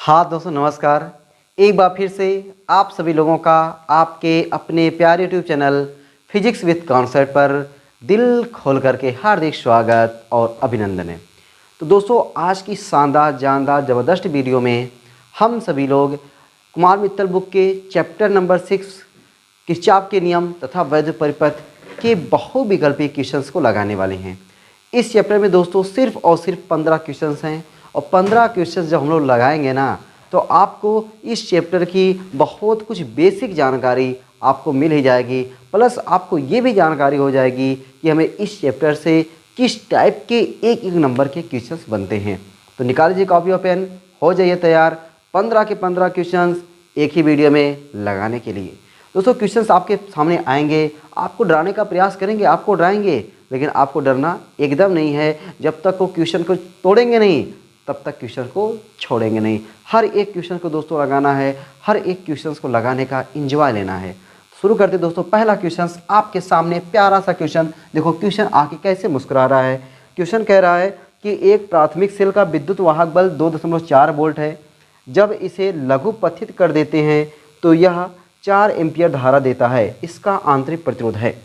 हाँ दोस्तों नमस्कार। एक बार फिर से आप सभी लोगों का आपके अपने प्यारे YouTube channel physics with concept पर दिल खोल करके हार्दिक स्वागत और अभिनंदन है। तो दोस्तों आज की शानदार जानदार ज़बरदस्त वीडियो में हम सभी लोग कुमार मित्तल बुक के चैप्टर नंबर 6 किरचॉफ के नियम तथा वैद्युत परिपथ के बहुविकल्पी क्वेश्चंस को लगाने वाले हैं। इस चैप्टर में दोस्तों सिर्फ और सिर्फ 15 क्वेश्चंस हैं और 15 क्वेश्चंस जब हम लोग लगाएंगे ना तो आपको इस चैप्टर की बहुत कुछ बेसिक जानकारी आपको मिल ही जाएगी। प्लस आपको ये भी जानकारी हो जाएगी कि हमें इस चैप्टर से किस टाइप के एक एक नंबर के क्वेश्चंस बनते हैं। तो निकाल लीजिए कॉपी और पेन, हो जाइए तैयार 15 के 15 क्वेश्चंस एक ही वीडियो में लगाने के लिए। दोस्तों क्वेश्चंस आपके सामने आएंगे, आपको डराने का प्रयास करेंगे, आपको डराएंगे, लेकिन आपको डरना एकदम नहीं है। जब तक वो क्वेश्चन को तोड़ेंगे नहीं तब तक क्वेश्चन को छोड़ेंगे नहीं। हर एक क्वेश्चन को दोस्तों लगाना है, हर एक क्वेश्चन को लगाने का एंजॉय लेना है। शुरू करते दोस्तों। पहला क्वेश्चन आपके सामने प्यारा सा क्वेश्चन देखो, क्वेश्चन आके कैसे मुस्कुरा रहा है। क्वेश्चन कह रहा है कि एक प्राथमिक सेल का विद्युत वाहक बल 2.4 वोल्ट है। जब इसे लघुपथित कर देते हैं तो यह 4 एम्पियर धारा देता है, इसका आंतरिक प्रतिरोध है।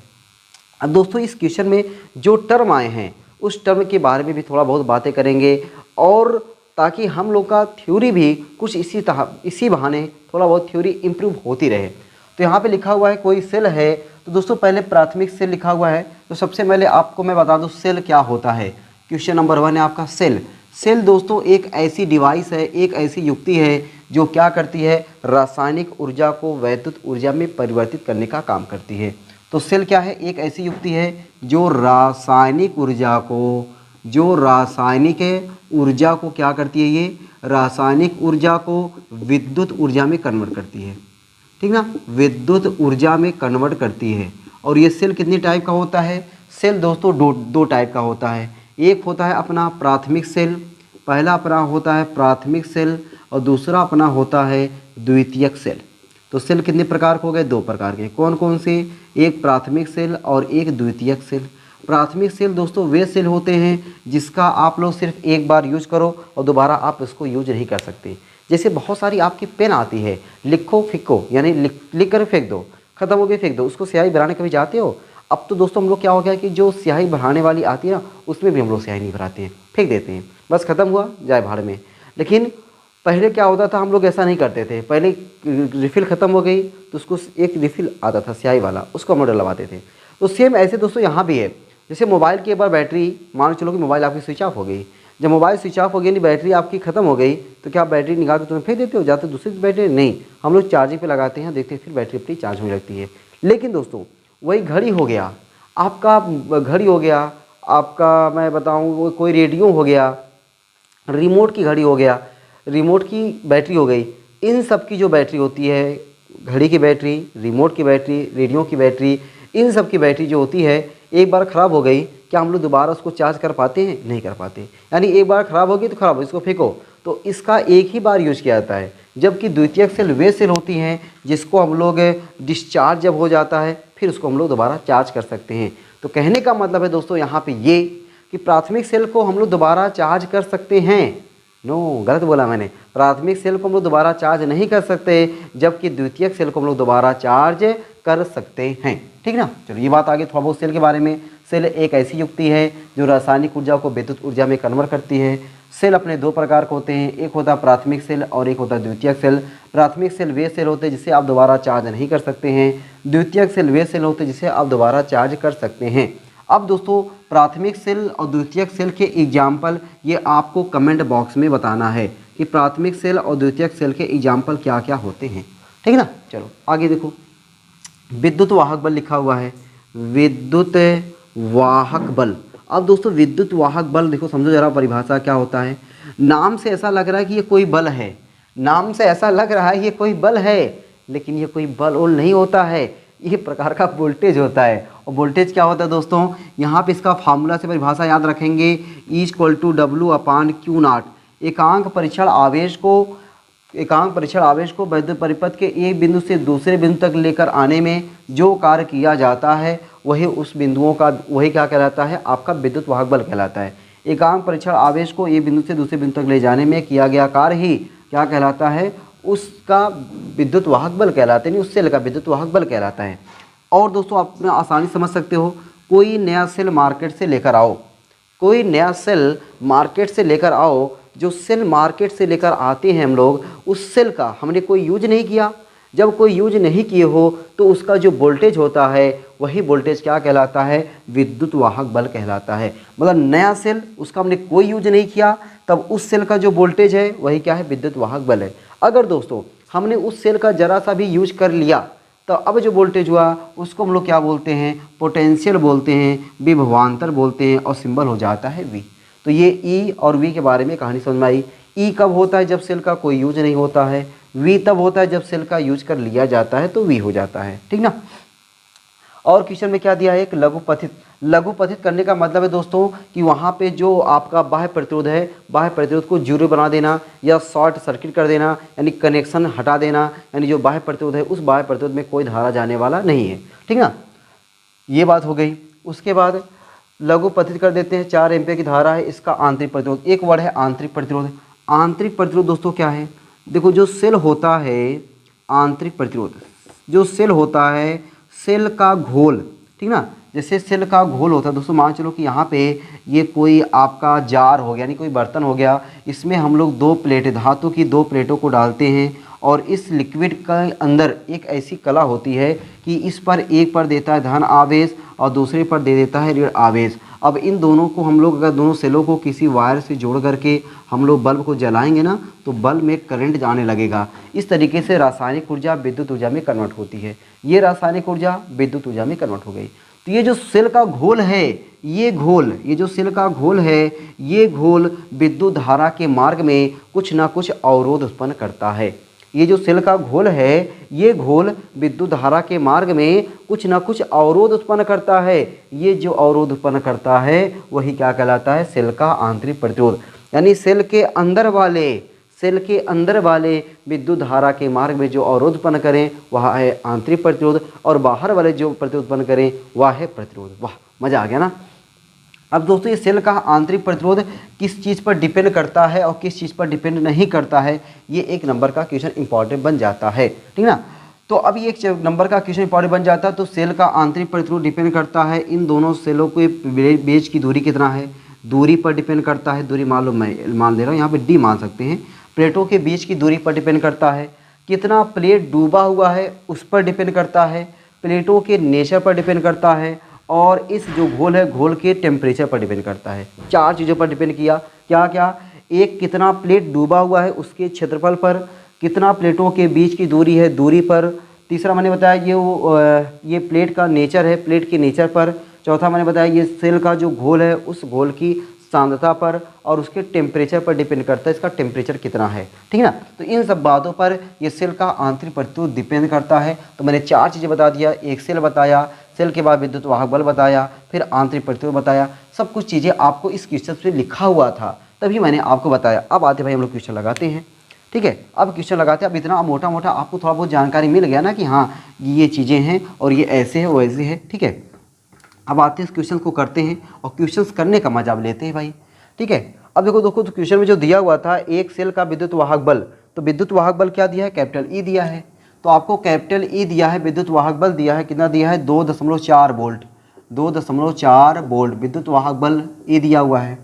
अब दोस्तों इस क्वेश्चन में जो टर्म आए हैं उस टर्म के बारे में भी थोड़ा बहुत बातें करेंगे, और ताकि हम लोग का थ्योरी भी कुछ इसी बहाने थोड़ा बहुत थ्योरी इम्प्रूव होती रहे। तो यहाँ पे लिखा हुआ है कोई सेल है, तो दोस्तों पहले प्राथमिक सेल लिखा हुआ है। तो सबसे पहले आपको मैं बता दूँ सेल क्या होता है। क्वेश्चन नंबर 1 है आपका सेल। सेल दोस्तों एक ऐसी डिवाइस है, एक ऐसी युक्ति है जो क्या करती है, रासायनिक ऊर्जा को वैद्युत ऊर्जा में परिवर्तित करने का काम करती है। तो सेल क्या है, एक ऐसी युक्ति है जो रासायनिक ऊर्जा को क्या करती है, ये रासायनिक ऊर्जा को विद्युत ऊर्जा में कन्वर्ट करती है। ठीक ना, विद्युत ऊर्जा में कन्वर्ट करती है। और ये सेल कितनी टाइप का होता है, सेल दोस्तों दो टाइप का होता है। एक होता है अपना प्राथमिक सेल, पहला अपना होता है प्राथमिक सेल और दूसरा अपना होता है द्वितीयक सेल। तो सेल कितने प्रकार के हो गए, 2 प्रकार के। कौन कौन से, एक प्राथमिक सेल और एक द्वितीयक सेल। प्राथमिक सेल दोस्तों वे सेल होते हैं जिसका आप लोग सिर्फ एक बार यूज करो और दोबारा आप इसको यूज नहीं कर सकते। जैसे बहुत सारी आपकी पेन आती है, लिखो फेंको, यानी लिख कर फेंक दो, खत्म हो गई फेंक दो, उसको स्याही भराने कभी जाते हो। अब तो दोस्तों हम लोग क्या हो गया कि जो स्याही भराने वाली आती है ना उसमें भी हम लोग स्याही नहीं भराते हैं, फेंक देते हैं, बस खत्म हुआ जाए भाड़ में। लेकिन पहले क्या होता था, हम लोग ऐसा नहीं करते थे। पहले रिफ़िल ख़त्म हो गई तो उसको एक रिफ़िल आता था स्याही वाला, उसको हम लोग डलवाते थे। तो सेम ऐसे दोस्तों यहाँ भी है। जैसे मोबाइल की एक बार बैटरी, मान चलो कि मोबाइल आपकी स्विच ऑफ हो गई। जब मोबाइल स्विच ऑफ हो गई, बैटरी आपकी ख़त्म हो गई, तो क्या आप बैटरी निकाल के तुम्हें फेंक देते हो, जाते दूसरी बैटरी? नहीं, हम लोग चार्जिंग पे लगाते हैं, देखते हैं फिर बैटरी अपनी चार्ज होने लगती है। लेकिन दोस्तों वही घड़ी हो गया, आपका घड़ी हो गया, आपका मैं बताऊँ वो कोई रेडियो हो गया, रिमोट की घड़ी हो गया, रिमोट की बैटरी हो गई। इन सब की जो बैटरी होती है, घड़ी की बैटरी, रिमोट की बैटरी, रेडियो की बैटरी, इन सब की बैटरी जो होती है एक बार ख़राब हो गई, क्या हम लोग दोबारा उसको चार्ज कर पाते हैं? नहीं कर पाते। यानी एक बार ख़राब होगी तो ख़राब हो, इसको फेंको। तो इसका एक ही बार यूज किया जाता है। जबकि द्वितीयक सेल वे सेल होती हैं जिसको हम लोग डिस्चार्ज जब हो जाता है फिर उसको हम लोग दोबारा चार्ज कर सकते हैं। तो कहने का मतलब है दोस्तों यहाँ पर ये कि प्राथमिक सेल को हम लोग दोबारा चार्ज कर सकते हैं। नो, गलत बोला मैंने। प्राथमिक सेल को हम लोग दोबारा चार्ज नहीं कर सकते, जबकि द्वितीयक सेल को हम लोग दोबारा चार्ज कर सकते हैं। ठीक ना, चलो ये बात आगे थोड़ा बहुत सेल के बारे में। सेल एक ऐसी युक्ति है जो रासायनिक ऊर्जा को विद्युत ऊर्जा में कन्वर्ट करती है। सेल अपने 2 प्रकार के होते हैं, एक होता है प्राथमिक सेल और एक होता है द्वितीयक सेल। प्राथमिक सेल वे सेल होते हैं जिसे आप दोबारा चार्ज नहीं कर सकते हैं, द्वितीयक सेल वे सेल होते हैं जिसे आप दोबारा चार्ज कर सकते हैं। अब दोस्तों प्राथमिक सेल और द्वितीयक सेल के एग्जाम्पल ये आपको कमेंट बॉक्स में बताना है कि प्राथमिक सेल और द्वितीयक सेल के एग्जाम्पल क्या क्या होते हैं। ठीक है ना, चलो आगे देखो। विद्युत वाहक बल लिखा हुआ है, विद्युत वाहक बल। अब दोस्तों विद्युत वाहक बल देखो, समझो जरा परिभाषा क्या होता है। नाम से ऐसा लग रहा है कि ये कोई बल है, नाम से ऐसा लग रहा है ये कोई बल है, लेकिन ये कोई बल और नहीं होता है, ये प्रकार का वोल्टेज होता है। और वोल्टेज क्या होता है दोस्तों, यहाँ पे इसका फार्मूला से परिभाषा याद रखेंगे, E=W/Q0। एकांक परीक्षण आवेश को वैद्युत परिपथ के एक बिंदु से दूसरे बिंदु तक लेकर आने में जो कार्य किया जाता है वही क्या कहलाता है, आपका विद्युत वाहक बल कहलाता है। एकांक परीक्षण आवेश को एक बिंदु से दूसरे बिंदु तक ले जाने में किया गया कार्य ही क्या कहलाता है, उसका विद्युत वाहक बल कहलाता है, नहीं उस सेल का विद्युत वाहक बल कहलाता है। और दोस्तों आप अपना आसानी समझ सकते हो, कोई नया सेल मार्केट से लेकर आओ, कोई नया सेल मार्केट से लेकर आओ, जो सेल मार्केट से लेकर आते हैं हम लोग, उस सेल का हमने कोई यूज नहीं किया। जब कोई यूज नहीं किए हो तो उसका जो वोल्टेज होता है वही वोल्टेज क्या कहलाता है, विद्युत वाहक बल कहलाता है। मतलब नया सेल, उसका हमने कोई यूज नहीं किया, तब उस सेल का जो वोल्टेज है वही क्या है, विद्युत वाहक बल है। अगर दोस्तों हमने उस सेल का जरा सा भी यूज कर लिया तो अब जो वोल्टेज हुआ उसको हम लोग क्या बोलते हैं, पोटेंशियल बोलते हैं, विभवांतर बोलते हैं, और सिंबल हो जाता है वी। तो ये ई और वी के बारे में कहानी समझ में आई। ई कब होता है, जब सेल का कोई यूज नहीं होता है। वी तब होता है जब सेल का यूज कर लिया जाता है, तो वी हो जाता है, ठीक ना। और क्वेश्चन में क्या दिया है, एक लघुपथित। लघुपथित करने का मतलब है दोस्तों कि वहाँ पे जो आपका बाह्य प्रतिरोध है, बाह्य प्रतिरोध को जीरो बना देना या शॉर्ट सर्किट कर देना, यानी कनेक्शन हटा देना, यानी जो बाह्य प्रतिरोध है उस बाह्य प्रतिरोध में कोई धारा जाने वाला नहीं है, ठीक ना। ये बात हो गई। उसके बाद लघुपथित कर देते हैं, 4 एम्पीयर की धारा है, इसका आंतरिक प्रतिरोध। एक वर्ड है आंतरिक प्रतिरोध। आंतरिक प्रतिरोध दोस्तों क्या है, देखो जो सेल होता है, आंतरिक प्रतिरोध जो सेल होता है, सेल का घोल, ठीक ना। जैसे सेल का घोल होता है दोस्तों, मान चलो कि यहाँ पे ये कोई आपका जार हो गया, यानी कोई बर्तन हो गया, इसमें हम लोग 2 प्लेटें, धातु की 2 प्लेटों को डालते हैं, और इस लिक्विड के अंदर एक ऐसी कला होती है कि इस पर एक पर देता है धन आवेश और दूसरे पर दे देता है ऋण आवेश। अब इन दोनों को हम लोग, अगर दोनों सेलों को किसी वायर से जोड़ करके हम लोग बल्ब को जलाएंगे ना, तो बल्ब में करंट जाने लगेगा। इस तरीके से रासायनिक ऊर्जा विद्युत ऊर्जा में कन्वर्ट होती है। ये रासायनिक ऊर्जा विद्युत ऊर्जा में कन्वर्ट हो गई। तो ये जो सेल का घोल है, ये जो सेल का घोल है, ये घोल विद्युत धारा के मार्ग में कुछ ना कुछ अवरोध उत्पन्न करता है। ये जो सेल का घोल है, ये घोल विद्युत धारा के मार्ग में कुछ ना कुछ अवरोध उत्पन्न करता है। ये जो अवरोध उत्पन्न करता है वही क्या कहलाता है, सेल का आंतरिक प्रतिरोध। यानी सेल के अंदर वाले विद्युत धारा के मार्ग में जो अवरोध उत्पन्न करें वह है आंतरिक प्रतिरोध, और बाहर वाले जो प्रतिरोध उत्पन्न करें वह है प्रतिरोध। वाह, मज़ा आ गया ना। अब दोस्तों ये सेल का आंतरिक प्रतिरोध किस चीज़ पर डिपेंड करता है और किस चीज़ पर डिपेंड नहीं करता है, ये 1 नंबर का क्वेश्चन इंपॉर्टेंट बन जाता है, ठीक ना। तो अब ये 1 नंबर का क्वेश्चन इंपॉर्टेंट बन जाता है। तो सेल का आंतरिक प्रतिरोध डिपेंड करता है इन दोनों सेलों के बीच की दूरी कितना है, दूरी पर डिपेंड करता है। दूरी मान लो, मैं मान ले रहा हूँ, यहाँ पे डी मान सकते हैं। प्लेटों के बीच की दूरी पर डिपेंड करता है। कितना प्लेट डूबा हुआ है उस पर डिपेंड करता है। प्लेटों के नेचर पर डिपेंड करता है, और इस जो घोल है, घोल के टेम्परेचर पर डिपेंड करता है। 4 चीज़ों पर डिपेंड किया। क्या क्या, एक कितना प्लेट डूबा हुआ है उसके क्षेत्रफल पर, कितना प्लेटों के बीच की दूरी है दूरी पर, तीसरा मैंने बताया ये प्लेट का नेचर है, प्लेट के नेचर पर, चौथा मैंने बताया ये सेल का जो घोल है उस घोल की सांद्रता पर, और उसके टेम्परेचर पर डिपेंड करता है, इसका टेम्परेचर कितना है, ठीक है ना। तो इन सब बातों पर ये सेल का आंतरिक प्रतिरोध डिपेंड करता है। तो मैंने 4 चीज़ें बता दिया, एक सेल बताया, सेल के बाद विद्युत वाहक बल बताया, फिर आंतरिक प्रतिरोध बताया। सब कुछ चीज़ें आपको इस क्वेश्चन में लिखा हुआ था, तभी मैंने आपको बताया। अब आते भाई हम लोग क्वेश्चन लगाते हैं, ठीक है। अब क्वेश्चन लगाते हैं। अब इतना मोटा मोटा आपको थोड़ा बहुत जानकारी मिल गया ना कि हाँ ये चीज़ें हैं और ये ऐसे है वैसे है, ठीक है। अब आते हैं इस क्वेश्चन को करते हैं और क्वेश्चन करने का मजा लेते हैं भाई, ठीक है। अब देखो तो क्वेश्चन में जो दिया हुआ था, एक सेल का विद्युत वाहक बल, तो विद्युत वाहक बल क्या दिया है, कैपिटल ई दिया है। तो आपको कैपिटल ई दिया है, विद्युत वाहक बल दिया है, कितना दिया है, 2.4 वोल्ट, 2.4 वोल्ट विद्युत वाहक बल ई दिया हुआ है।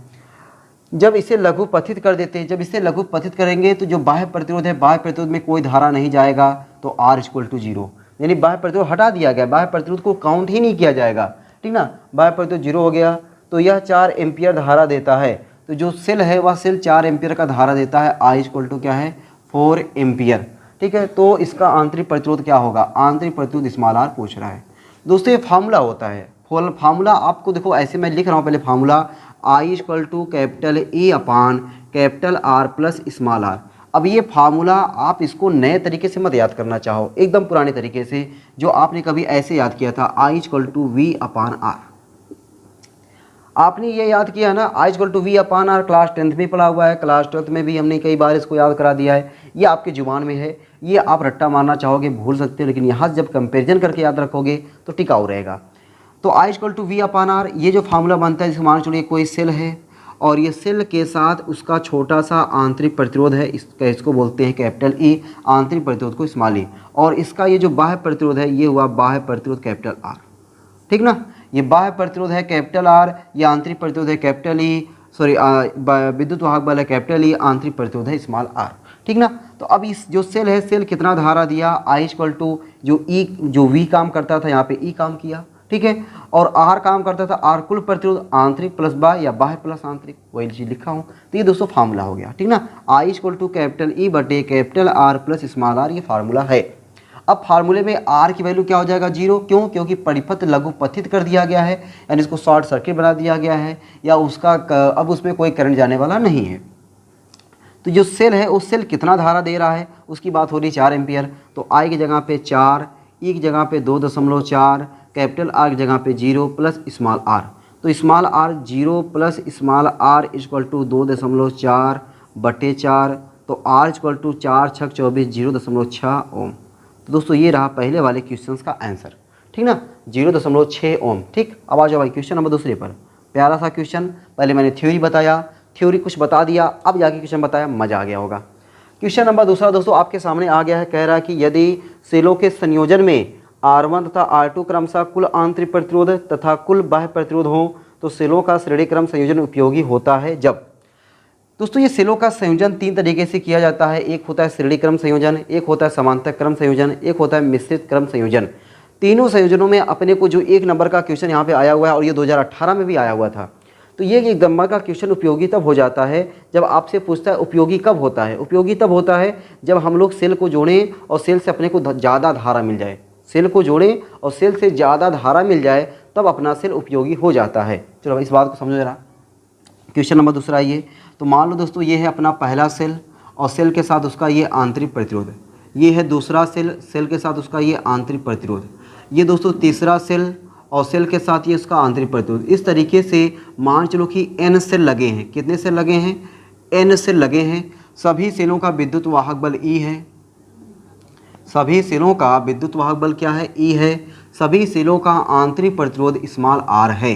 जब इसे लघुपथित कर देते हैं, जब इसे लघुपथित करेंगे तो जो बाह्य प्रतिरोध है, बाह्य प्रतिरोध में कोई धारा नहीं जाएगा, तो R = 0, यानी बाह्य प्रतिरोध हटा दिया गया, बाह्य प्रतिरोध को काउंट ही नहीं किया जाएगा, ठीक ना। बाह्य प्रतिरोध 0 हो गया, तो यह 4 एम्पियर धारा देता है। तो जो सेल है वह सेल 4 एम्पियर का धारा देता है। I = क्या है, 4 एम्पियर, ठीक है। तो इसका आंतरिक प्रतिरोध क्या होगा, आंतरिक प्रतिरोध r पूछ रहा है दोस्तों। ये फार्मूला होता है, फार्मूला आपको देखो ऐसे मैं लिख रहा हूँ पहले formula, I = capital E/R + r। अब ये फार्मूला आप इसको नए तरीके से मत याद करना चाहो, एकदम पुराने तरीके से जो आपने कभी ऐसे याद किया था, I = V/R। आपने ये याद किया ना, I = V/R, क्लास 10th में पढ़ा हुआ है, क्लास 12th में भी हमने कई बार इसको याद करा दिया है। ये आपके जुबान में है, ये आप रट्टा मारना चाहोगे भूल सकते हो, लेकिन यहाँ जब कंपैरिजन करके याद रखोगे तो टिकाऊ रहेगा। तो I = V/R, ये जो फार्मूला बनता है, जिसको मान चलिए कोई सेल है और ये सेल के साथ उसका छोटा सा आंतरिक प्रतिरोध है, इसको बोलते हैं कैपिटल ई, आंतरिक प्रतिरोध को स्मॉल ई। और इसका ये जो बाह्य प्रतिरोध है ये हुआ बाह्य प्रतिरोध कैपिटल आर, ठीक ना। ये बाह्य प्रतिरोध है कैपिटल आर, ये आंतरिक प्रतिरोध है कैपिटल ई, सॉरी विद्युत वाहक बल है कैपिटल ई, आंतरिक प्रतिरोध है स्मॉल आर, ठीक ना। तो अब इस जो सेल है, सेल कितना धारा दिया, आई इक्वल टू जो ई, जो वी काम करता था यहाँ पे ई काम किया, ठीक है, और आर काम करता था, आर कुल प्रतिरोध आंतरिक प्लस बाह्य या बाह्य प्लस आंतरिक, वही चीज लिखा हूँ। तो ये दोस्तों फार्मूला हो गया, ठीक ना। I equal to capital E बटे capital R plus small r, ये फार्मूला है। अब फार्मूले में आर की वैल्यू क्या हो जाएगा, 0, क्यों, क्योंकि परिपथ लघुपथित कर दिया गया है, यानी इसको शॉर्ट सर्किट बना दिया गया है, या उसका अब उसमें कोई करंट जाने वाला नहीं है। तो जो सेल है उस सेल कितना धारा दे रहा है उसकी बात हो रही है, 4 एम्पियर। तो आई की जगह पे 4, ई की जगह पे 2.4, कैपिटल आर की जगह पे 0 प्लस स्मॉल आर। तो small r 0 plus small r equal to 2.4 बटे 4, तो आर इक्वल टू 4 छक 24 0.6 ओम। तो दोस्तों ये रहा पहले वाले क्वेश्चन का आंसर, ठीक ना, 0.6 ओम, ठीक। अब आ जाओ भाई क्वेश्चन नंबर दूसरे पर। प्यारा सा क्वेश्चन, पहले मैंने थ्योरी बताया, थ्योरी कुछ बता दिया, अब जाके क्वेश्चन बताया, मजा आ गया होगा। क्वेश्चन नंबर दूसरा दोस्तों आपके सामने आ गया है, कह रहा है कि यदि सेलों के संयोजन में R1 तथा R2 क्रमशः कुल आंतरिक प्रतिरोध तथा कुल बाह्य प्रतिरोध हो तो सेलों का श्रेणी क्रम संयोजन उपयोगी होता है जब। दोस्तों ये सेलों का संयोजन 3 तरीके से किया जाता है, एक होता है श्रेणी क्रम संयोजन, एक होता है समांतर क्रम संयोजन, एक होता है मिश्रित क्रम संयोजन। तीनों संयोजनों में अपने को जो 1 नंबर का क्वेश्चन यहाँ पे आया हुआ है और ये 2018 में भी आया हुआ था, तो ये 1 नंबर का क्वेश्चन उपयोगी तब हो जाता है जब आपसे पूछता है उपयोगी कब होता है। उपयोगी तब होता है जब हम लोग सेल को जोड़ें और सेल से अपने को ज़्यादा धारा मिल जाए, सेल को जोड़ें और सेल से ज़्यादा धारा मिल जाए तब अपना सेल उपयोगी हो जाता है। चलो इस बात को समझो जरा। क्वेश्चन नंबर दूसरा ये, तो मान लो दोस्तों ये है अपना पहला सेल और सेल के साथ उसका ये आंतरिक प्रतिरोध, ये है दूसरा सेल, सेल के साथ उसका ये आंतरिक प्रतिरोध, ये दोस्तों तीसरा सेल और सेल के साथ ये उसका आंतरिक प्रतिरोध। इस तरीके से मान चलो कि n सेल लगे हैं। कितने सेल लगे हैं, n सेल लगे हैं। सभी सेलों का विद्युत वाहक बल E है, सभी सेलों का विद्युत वाहक बल क्या है, E है। सभी सेलों का आंतरिक प्रतिरोध स्मॉल r है।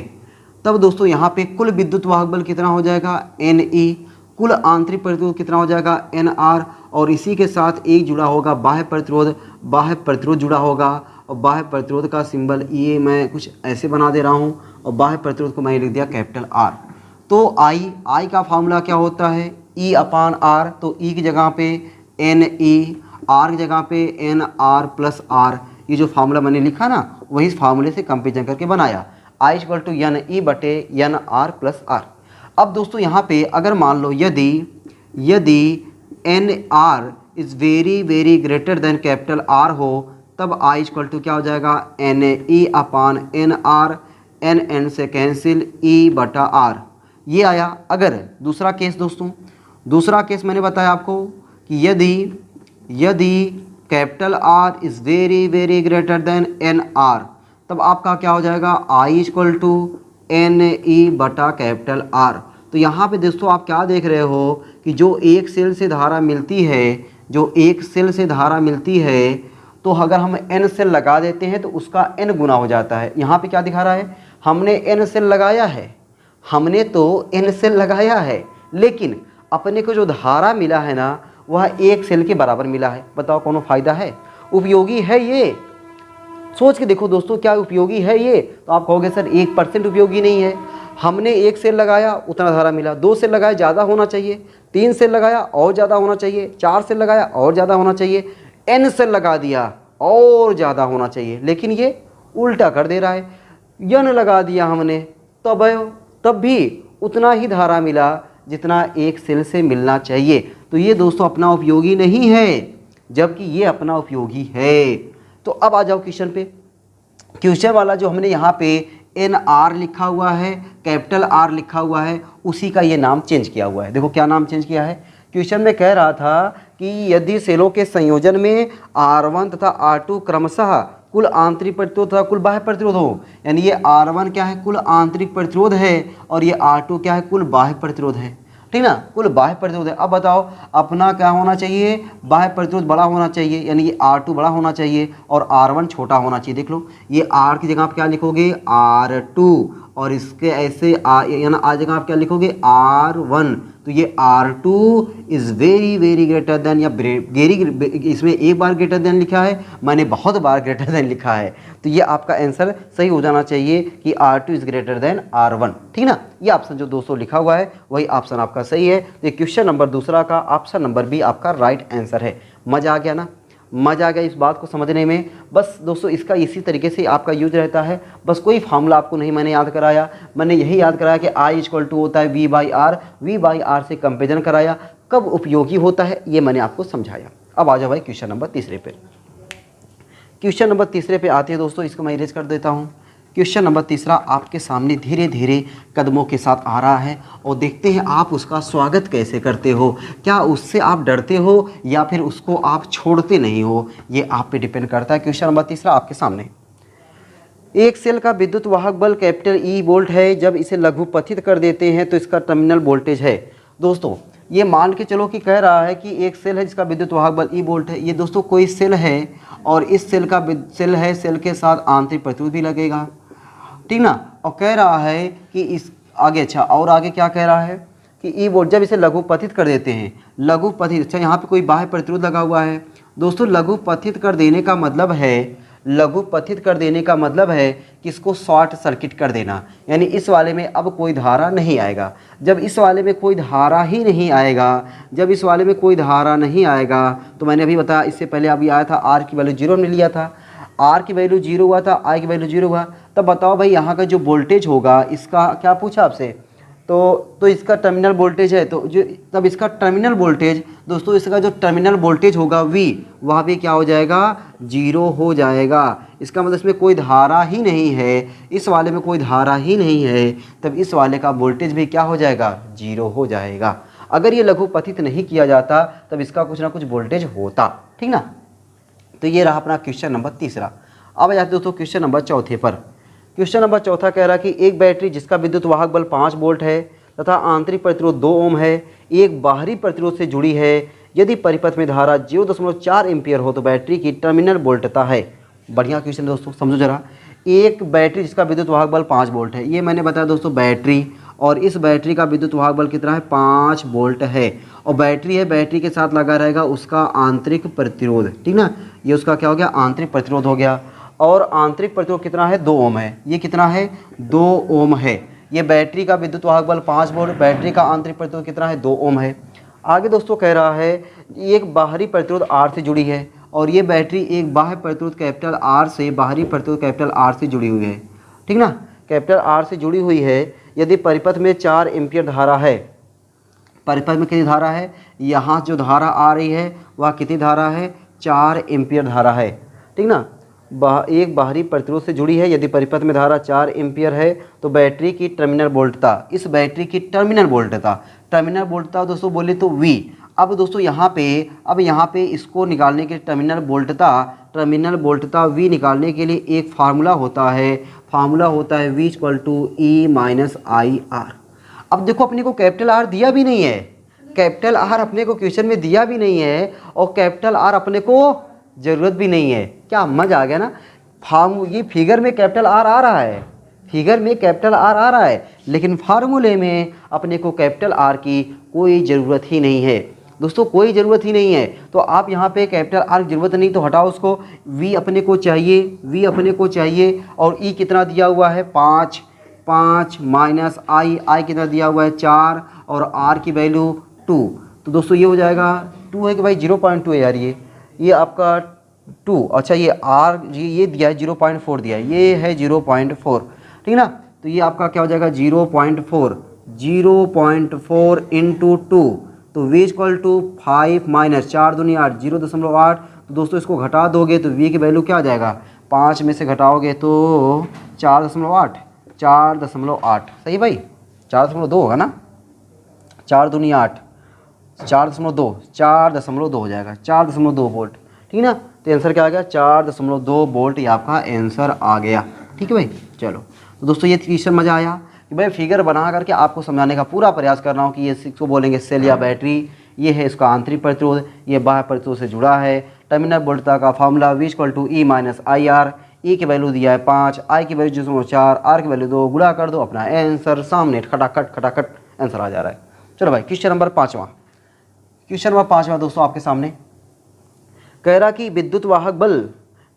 तब दोस्तों यहाँ पे कुल विद्युत वाहक बल कितना हो जाएगा, Ne, कुल आंतरिक प्रतिरोध कितना हो जाएगा, Nr, और इसी के साथ एक जुड़ा होगा बाह्य प्रतिरोध जुड़ा होगा, और बाह्य प्रतिरोध का सिंबल ये मैं कुछ ऐसे बना दे रहा हूँ, और बाह्य प्रतिरोध को मैंने लिख दिया कैपिटल R। तो I का फार्मूला क्या होता है, E अपान R, तो E की जगह पे Ne, R की जगह पे Nr प्लस R। ये जो फार्मूला मैंने लिखा ना वही इस फार्मूले से कंपेरिजन करके बनाया, I इक्वल टू Ne बटे Nr प्लस R। अब दोस्तों यहाँ पे अगर मान लो यदि Nr is very greater than capital R हो तब I इक्वल टू क्या हो जाएगा, Ne अपान Nr, N से कैंसिल, E बटा R। ये आया। अगर दूसरा केस दोस्तों, दूसरा केस मैंने बताया आपको कि यदि capital R is very greater than Nr तब आपका क्या हो जाएगा, I इक्वल टू Ne बटा कैपिटल R। तो यहाँ पे दोस्तों आप क्या देख रहे हो कि जो एक सेल से धारा मिलती है, तो अगर हम n सेल लगा देते हैं तो उसका n गुना हो जाता है। यहाँ पे क्या दिखा रहा है, हमने n सेल लगाया है, लेकिन अपने को जो धारा मिला है ना वह एक सेल के बराबर मिला है। बताओ कौन फ़ायदा है, उपयोगी है ये? सोच के देखो दोस्तों, क्या उपयोगी है ये? तो आप कहोगे सर 1% उपयोगी नहीं है। हमने 1 सेल लगाया उतना धारा मिला, 2 सेल लगाया ज़्यादा होना चाहिए, 3 सेल लगाया और ज़्यादा होना चाहिए, 4 सेल लगाया और ज़्यादा होना चाहिए, n सेल लगा दिया और ज़्यादा होना चाहिए, लेकिन ये उल्टा कर दे रहा है। n लगा दिया हमने तब भी उतना ही धारा मिला जितना एक सेल से मिलना चाहिए। तो ये दोस्तों अपना उपयोगी नहीं है, जबकि ये अपना उपयोगी है। तो अब आ जाओ क्वेश्चन पे। क्वेश्चन वाला जो हमने यहाँ पे Nr लिखा हुआ है, कैपिटल R लिखा हुआ है, उसी का ये नाम चेंज किया हुआ है। देखो क्या नाम चेंज किया है। क्वेश्चन में कह रहा था कि यदि सेलों के संयोजन में R1 तथा R2 क्रमशः कुल आंतरिक प्रतिरोध तथा कुल बाह्य प्रतिरोध हो, यानी ये R1 क्या है, कुल आंतरिक प्रतिरोध है, और ये R2 क्या है, कुल बाह्य प्रतिरोध है। ठीक ना, कुल बाह्य प्रतिरोध है। अब बताओ अपना क्या होना चाहिए, बाह्य प्रतिरोध बड़ा होना चाहिए, यानी ये R2 बड़ा होना चाहिए और R1 छोटा होना चाहिए। देख लो ये R की जगह आप क्या लिखोगे R2 और इसके ऐसे यानी R जगह आप क्या लिखोगे R1, तो ये R2 is very very greater than, या इसमें एक बार ग्रेटर देन लिखा है, मैंने बहुत बार ग्रेटर देन लिखा है, तो ये आपका आंसर सही हो जाना चाहिए कि R2 is greater than R1। ठीक ना, ये ऑप्शन जो दोस्तों लिखा हुआ है वही ऑप्शन आपका सही है। तो क्वेश्चन नंबर दूसरा का ऑप्शन नंबर बी आपका राइट आंसर है। मज़ा आ गया ना, मज़ा आ गया इस बात को समझने में। बस दोस्तों इसका इसी तरीके से आपका यूज रहता है, बस कोई फार्मूला आपको नहीं मैंने याद कराया, मैंने यही याद कराया कि I इक्वल टू होता है V बाई आर से कंपेरिजन कराया, कब उपयोगी होता है ये मैंने आपको समझाया। अब आ जाओ भाई क्वेश्चन नंबर तीसरे पे। क्वेश्चन नंबर तीसरे पे आते हैं दोस्तों, इसको मैं इरेज कर देता हूँ। क्वेश्चन नंबर तीसरा आपके सामने धीरे धीरे कदमों के साथ आ रहा है और देखते हैं आप उसका स्वागत कैसे करते हो। क्या उससे आप डरते हो या फिर उसको आप छोड़ते नहीं हो, ये आप पे डिपेंड करता है। क्वेश्चन नंबर तीसरा आपके सामने, एक सेल का विद्युत वाहक बल कैपिटल E वोल्ट है, जब इसे लघुपथित कर देते हैं तो इसका टर्मिनल वोल्टेज है। दोस्तों ये मान के चलो कि कह रहा है कि एक सेल है जिसका विद्युत वाहक बल E वोल्ट है। ये दोस्तों कोई सेल है और इस सेल का सेल के साथ आंतरिक प्रतिरोध भी लगेगा, ठीक ना, और कह रहा है कि इस आगे, अच्छा और आगे क्या कह रहा है कि E वोल्ट जब इसे लघुपथित कर देते हैं, लघुपथित, अच्छा यहाँ पे कोई बाह्य प्रतिरोध लगा हुआ है। दोस्तों लघुपथित कर देने का मतलब है, लघुपथित कर देने का मतलब है कि इसको शॉर्ट सर्किट कर देना, यानी इस वाले में अब कोई धारा नहीं आएगा। जब इस वाले में कोई धारा ही नहीं आएगा, जब इस वाले में कोई धारा नहीं आएगा, तो मैंने अभी बताया इससे पहले अभी आया था R की वैल्यू 0 ने लिया था, R की वैल्यू 0 हुआ था, I की वैल्यू 0 हुआ। तब बताओ भाई यहाँ का जो वोल्टेज होगा, इसका क्या पूछा आपसे, तो इसका टर्मिनल वोल्टेज है, तो जो तब इसका टर्मिनल वोल्टेज दोस्तों, इसका जो टर्मिनल वोल्टेज होगा V, वहाँ पे क्या हो जाएगा 0 हो जाएगा। इसका मतलब इसमें कोई धारा ही नहीं है, इस वाले में कोई धारा ही नहीं है, तब इस वाले का वोल्टेज भी क्या हो जाएगा 0 हो जाएगा। अगर ये लघुपथित नहीं किया जाता तब इसका कुछ ना कुछ वोल्टेज होता, ठीक ना। तो ये रहा अपना क्वेश्चन नंबर तीसरा। अब जाते दोस्तों क्वेश्चन नंबर चौथे पर। क्वेश्चन नंबर चौथा कह रहा कि एक बैटरी जिसका विद्युत वाहक बल 5 वोल्ट है तथा आंतरिक प्रतिरोध 2 ओम है, एक बाहरी प्रतिरोध से जुड़ी है, यदि परिपथ में धारा 0.4 एम्पियर हो तो बैटरी की टर्मिनल वोल्टता है। बढ़िया क्वेश्चन दोस्तों, समझो जरा। एक बैटरी जिसका विद्युत वाहक बल 5 वोल्ट है, ये मैंने बताया दोस्तों बैटरी, और इस बैटरी का विद्युत वाहक बल कितना है 5 वोल्ट है, और बैटरी है, बैटरी के साथ लगा रहेगा उसका आंतरिक प्रतिरोध, ठीक ना, ये उसका क्या हो गया आंतरिक प्रतिरोध हो गया। और आंतरिक प्रतिरोध कितना है 2 ओम है, ये कितना है 2 ओम है। ये बैटरी का विद्युत वाहक बल 5 वोल्ट, बैटरी का आंतरिक प्रतिरोध कितना है 2 ओम है। आगे दोस्तों कह रहा है एक बाहरी प्रतिरोध R से जुड़ी है, और ये बैटरी एक बाह्य प्रतिरोध कैपिटल R से, बाहरी प्रतिरोध कैपिटल R से जुड़ी हुई है, ठीक ना, कैपिटल R से जुड़ी हुई है। यदि परिपथ में 4 एम्पियर धारा है, परिपथ में कितनी धारा है, यहाँ जो धारा आ रही है वह कितनी धारा है 4 एम्पियर धारा है, ठीक ना, एक बाहरी प्रतिरोध से जुड़ी है। यदि परिपथ में धारा 4 एम्पियर है तो बैटरी की टर्मिनल वोल्टता, इस बैटरी की टर्मिनल वोल्टता दोस्तों बोले तो V। अब दोस्तों यहाँ पे इसको निकालने के टर्मिनल वोल्टता V निकालने के लिए एक फार्मूला होता है V equal to E minus I R. अब देखो अपने को कैपिटल R दिया भी नहीं है, कैपिटल R अपने को क्वेश्चन में दिया भी नहीं है, और कैपिटल R अपने को ज़रूरत भी नहीं है। क्या मज़ा आ गया ना। ये फिगर में कैपिटल R आ रहा है, फिगर में कैपिटल R आ रहा है, लेकिन फार्मूले में अपने को कैपिटल R की कोई ज़रूरत ही नहीं है दोस्तों, कोई ज़रूरत ही नहीं है। तो आप यहाँ पे कैपिटल R की ज़रूरत नहीं तो हटाओ उसको, V अपने को चाहिए, और E कितना दिया हुआ है 5 माइनस I कितना दिया हुआ है 4, और R की वैल्यू 2। तो दोस्तों ये हो जाएगा 2 है कि भाई 0.2 है यार, ये आपका 2, अच्छा ये R ये दिया है 0.4 दिया है, ये है 0.4, ठीक ना। तो ये आपका क्या हो जाएगा 0.4 इंटू 2, तो V इक्वल टू 5 माइनस 4 दूनी 8, 0.8। तो दोस्तों इसको घटा दोगे तो V की वैल्यू क्या आ जाएगा, 5 में से घटाओगे तो 4.8, सही भाई 4.2 होगा ना, 4 दूनी 8, 4.2 हो जाएगा, 4.2 वोल्ट, ठीक ना। तो आंसर क्या आ गया 4.2 वोल्ट, ये आपका आंसर आ गया, ठीक है भाई। चलो तो दोस्तों ये क्वेश्चन मज़ा आया। कि भाई फिगर बना करके आपको समझाने का पूरा प्रयास कर रहा हूँ कि ये इसको बोलेंगे सेल या बैटरी, ये है इसका आंतरिक प्रतिरोध, ये बाह्य प्रतिरोध से जुड़ा है। टर्मिनल वोल्टता का formula V = E - IR, E की वैल्यू दिया है 5, I की वैल्यू 0.4, R की वैल्यू 2, गुणा कर दो, अपना आंसर सामने खटाखट आंसर आ जा रहा है। चलो भाई क्वेश्चन नंबर 5वां दोस्तों आपके सामने कह रहा कि विद्युत वाहक बल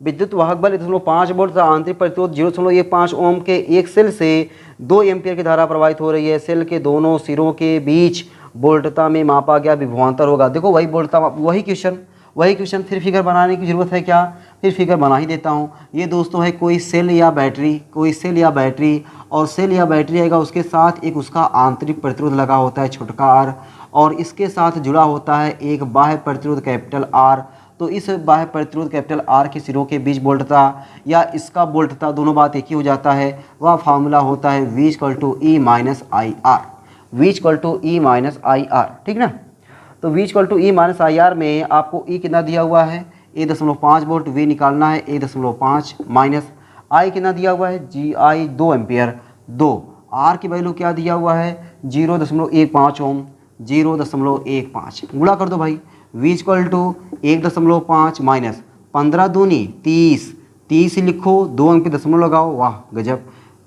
1.5 वोल्ट तथा आंतरिक प्रतिरोध 0.15 ओम के एक सेल से 2 एम्पियर की धारा प्रवाहित हो रही है। सेल के दोनों सिरों के बीच वोल्टता में मापा गया विभवांतर होगा। देखो वही वोल्टता, वही क्वेश्चन फिर फिगर बनाने की ज़रूरत है क्या? फिर फिगर बना ही देता हूँ। ये दोस्तों है कोई सेल या बैटरी, और सेल या बैटरी आएगा, उसके साथ एक उसका आंतरिक प्रतिरोध लगा होता है छोटा आर, और इसके साथ जुड़ा होता है एक बाह्य प्रतिरोध कैपिटल आर। तो इस बाह्य प्रतिरोध कैपिटल आर के सिरों के बीच वोल्टता या इसका वोल्टता दोनों बात एक ही हो जाता है। वह फार्मूला होता है V = E - IR, ठीक ना। तो V = E - IR में आपको E कितना दिया हुआ है? 1.5 वोल्ट। V निकालना है 1.5 माइनस I कितना दिया हुआ है? GI 2 ampere 2। R की वैल्यू क्या दिया हुआ है? 0.15 ओम, 0.15 गुणा कर दो भाई। V = 1.5 माइनस 15 दूनी 30 लिखो, 2 अंक पे दशमलव लगाओ, वाह गजब।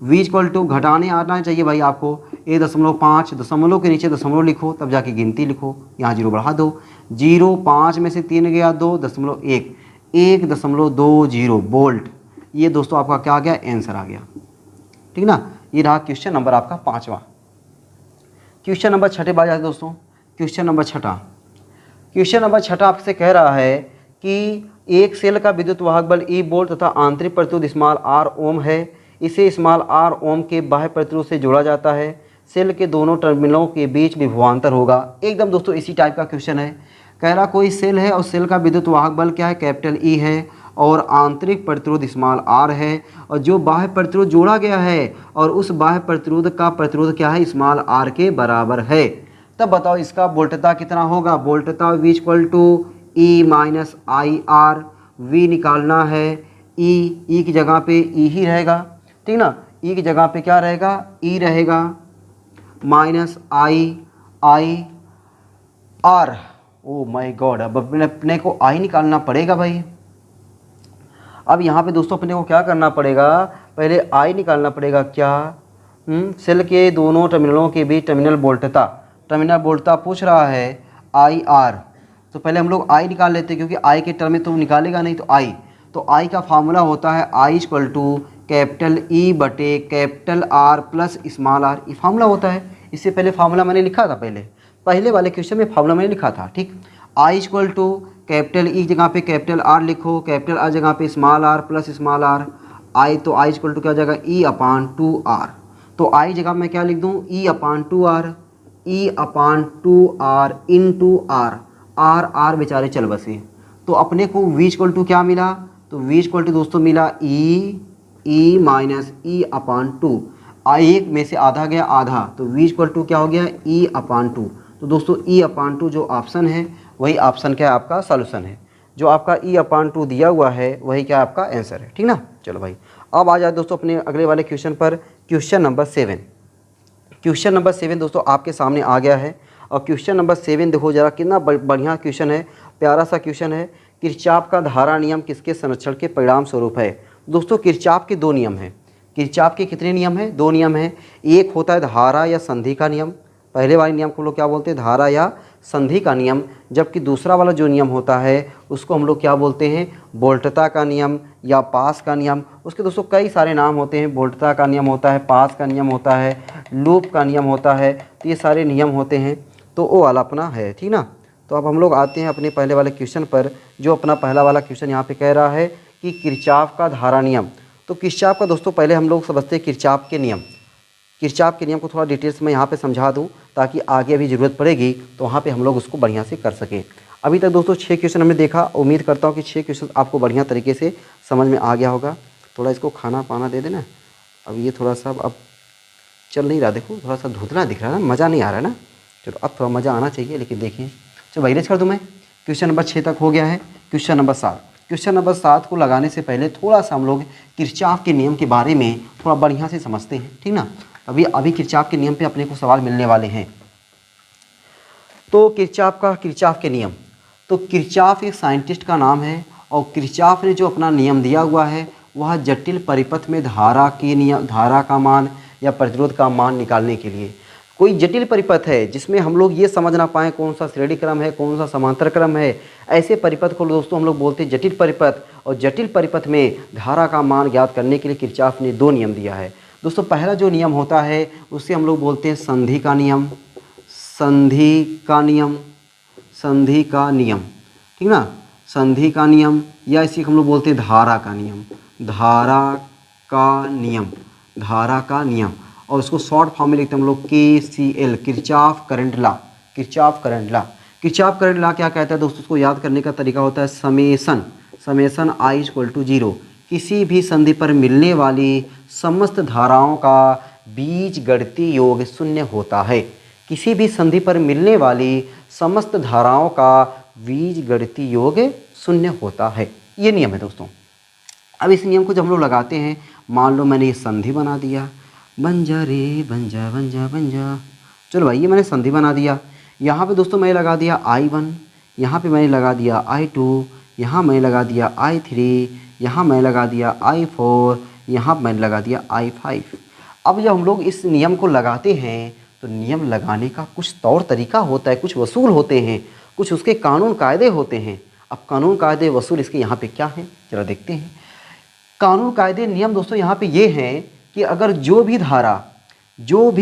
V = घटाने आना चाहिए भाई आपको, 1.5 दशमलव के नीचे दशमलव लिखो, तब जाके गिनती लिखो, यहाँ 0 बढ़ा दो, 0.5 में से 3 गया 2.1, 1.20 वोल्ट। ये दोस्तों आपका क्या आ गया? आंसर आ गया, ठीक ना। ये रहा क्वेश्चन नंबर आपका 5वां। क्वेश्चन नंबर 6 बात आते दोस्तों। क्वेश्चन नंबर 6 आपसे कह रहा है कि एक सेल का विद्युत वाहक बल E वोल्ट तथा आंतरिक प्रतिरोध r ओम है। इसे r ओम के बाह्य प्रतिरोध से जोड़ा जाता है। सेल के दोनों टर्मिनलों के बीच विभवांतर होगा। एकदम दोस्तों इसी टाइप का क्वेश्चन है। कह रहा कोई सेल है और सेल का विद्युत वाहक बल क्या है? कैपिटल E है, और आंतरिक प्रतिरोध r है, और जो बाह्य प्रतिरोध जोड़ा गया है और उस बाह्य प्रतिरोध का प्रतिरोध क्या है? r के बराबर है। तब बताओ इसका वोल्टता कितना होगा? वोल्टता V = E - IR। V निकालना है, E की जगह पे E ही रहेगा, ठीक ना। E की जगह पे क्या रहेगा? E रहेगा minus IR। Oh my God, अब अपने को I निकालना पड़ेगा भाई। अब यहाँ पे दोस्तों अपने को क्या करना पड़ेगा? पहले I निकालना पड़ेगा। क्या? सेल के दोनों टर्मिनलों के बीच टर्मिनल वोल्टता पूछ रहा है IR। तो पहले हम लोग I निकाल लेते हैं, क्योंकि I के टर्म में तो निकालेगा नहीं। तो I का फार्मूला होता है I = कैपिटल E बटे कैपिटल R प्लस r। ये फार्मूला होता है। इससे पहले फार्मूला मैंने लिखा था, पहले वाले क्वेश्चन में फार्मूला मैंने लिखा था, ठीक। I = कैपिटल E जगह पे कैपिटल R लिखो, कैपिटल R जगह पे r प्लस r। तो I = क्या हो जाएगा? E/2R। तो I जगह मैं क्या लिख दूँ? E/2R इंटू R बेचारे चल बसे। तो अपने को V = क्या मिला? तो V = दोस्तों मिला E - E/2। एक में से आधा गया आधा, तो V = क्या हो गया? E/2। तो दोस्तों E/2 जो ऑप्शन है वही ऑप्शन क्या है? आपका सॉल्यूशन है। जो आपका E/2 दिया हुआ है वही क्या आपका आंसर है, ठीक ना। चलो भाई अब आ जाए दोस्तों अपने अगले वाले क्वेश्चन पर। क्वेश्चन नंबर 7 दोस्तों आपके सामने आ गया है। और क्वेश्चन नंबर 7 देखो जरा कितना बढ़िया क्वेश्चन है, प्यारा सा क्वेश्चन है। किरचॉफ का धारा नियम किसके संरक्षण के परिणाम स्वरूप है? दोस्तों किरचॉफ के 2 नियम हैं। किरचॉफ के कितने नियम हैं? 2 नियम हैं। एक होता है धारा या संधि का नियम, पहले वाले नियम को लोग क्या बोलते हैं? धारा या संधि का नियम। जबकि दूसरा वाला जो नियम होता है उसको हम लोग क्या बोलते हैं? वोल्टता का नियम या पास का नियम। उसके दोस्तों कई सारे नाम होते हैं। वोल्टता का नियम होता है, पास का नियम होता है, लूप का नियम होता है। तो ये सारे नियम होते हैं। तो वो वाला अपना है, ठीक ना। तो अब हम लोग आते हैं अपने पहले वाले क्वेश्चन पर। जो अपना पहला वाला क्वेश्चन यहाँ पे कह रहा है कि किरचॉफ का धारा नियम। तो किरचॉफ का दोस्तों पहले हम लोग समझते हैं किरचॉफ के नियम को थोड़ा डिटेल्स में यहाँ पे समझा दूँ, ताकि आगे अभी ज़रूरत पड़ेगी तो वहाँ पे हम लोग उसको बढ़िया से कर सकें। अभी तक दोस्तों 6 क्वेश्चन हमने देखा। उम्मीद करता हूँ कि 6 क्वेश्चन आपको बढ़िया तरीके से समझ में आ गया होगा। थोड़ा इसको खाना पाना दे देना। अब ये थोड़ा सा अब चल नहीं रहा, देखो थोड़ा सा धुंधला दिख रहा है ना, मज़ा नहीं आ रहा है ना। चलो अब थोड़ा मज़ा आना चाहिए, लेकिन देखिए चलो वायरस कर दूँ मैं। क्वेश्चन नंबर 6 तक हो गया है। क्वेश्चन नंबर 7 को लगाने से पहले थोड़ा सा हम लोग किरचॉफ के नियम के बारे में थोड़ा बढ़िया से समझते हैं, ठीक ना। अभी अभी किरचॉफ के नियम पे अपने को सवाल मिलने वाले हैं। तो किरचॉफ के नियम, तो किरचॉफ एक साइंटिस्ट का नाम है और किरचॉफ ने जो अपना नियम दिया हुआ है वह जटिल परिपथ में धारा का मान या प्रतिरोध का मान निकालने के लिए। कोई जटिल परिपथ है जिसमें हम लोग ये समझ ना पाएँ कौन सा श्रेणी क्रम है, कौन सा समांतर क्रम है, ऐसे परिपथ को दोस्तों हम लोग बोलते हैं जटिल परिपथ। और जटिल परिपथ में धारा का मान ज्ञात करने के लिए किरचॉफ ने 2 नियम दिया है। दोस्तों पहला जो नियम होता है उससे हम लोग बोलते हैं संधि का नियम, ठीक ना, संधि का नियम, या इसी हम लोग बोलते हैं धारा का नियम। और उसको शॉर्ट फॉर्म में लिखते हैं हम लोग KCL, Kirchhoff current law. Kirchhoff current law क्या कहता है दोस्तों, उसको याद करने का तरीका होता है समेसन I = 0। किसी भी संधि पर मिलने वाली समस्त धाराओं का बीजगणितीय योग 0 होता है। किसी भी संधि पर मिलने वाली समस्त धाराओं का बीजगणितीय योग 0 होता है। ये नियम है दोस्तों। अब इस नियम को जब हम लोग लगाते हैं, मान लो मैंने ये संधि बना दिया, बन जा, चलो भाई ये मैंने संधि बना दिया। यहाँ पे दोस्तों मैंने लगा दिया I1, यहाँ पे मैंने लगा दिया I2, यहाँ मैंने लगा दिया I3, यहाँ मैंने लगा दिया I4, यहाँ मैंने लगा दिया I5। अब जब हम लोग इस नियम को लगाते हैं तो नियम लगाने का कुछ तौर तरीका होता है, कुछ वसूल होते हैं, कुछ उसके कानून कायदे होते हैं। अब कानून कायदे वसूल इसके यहाँ पे क्या है जरा देखते हैं। कानून कायदे नियम दोस्तों यहाँ पे ये हैं कि अगर जो भी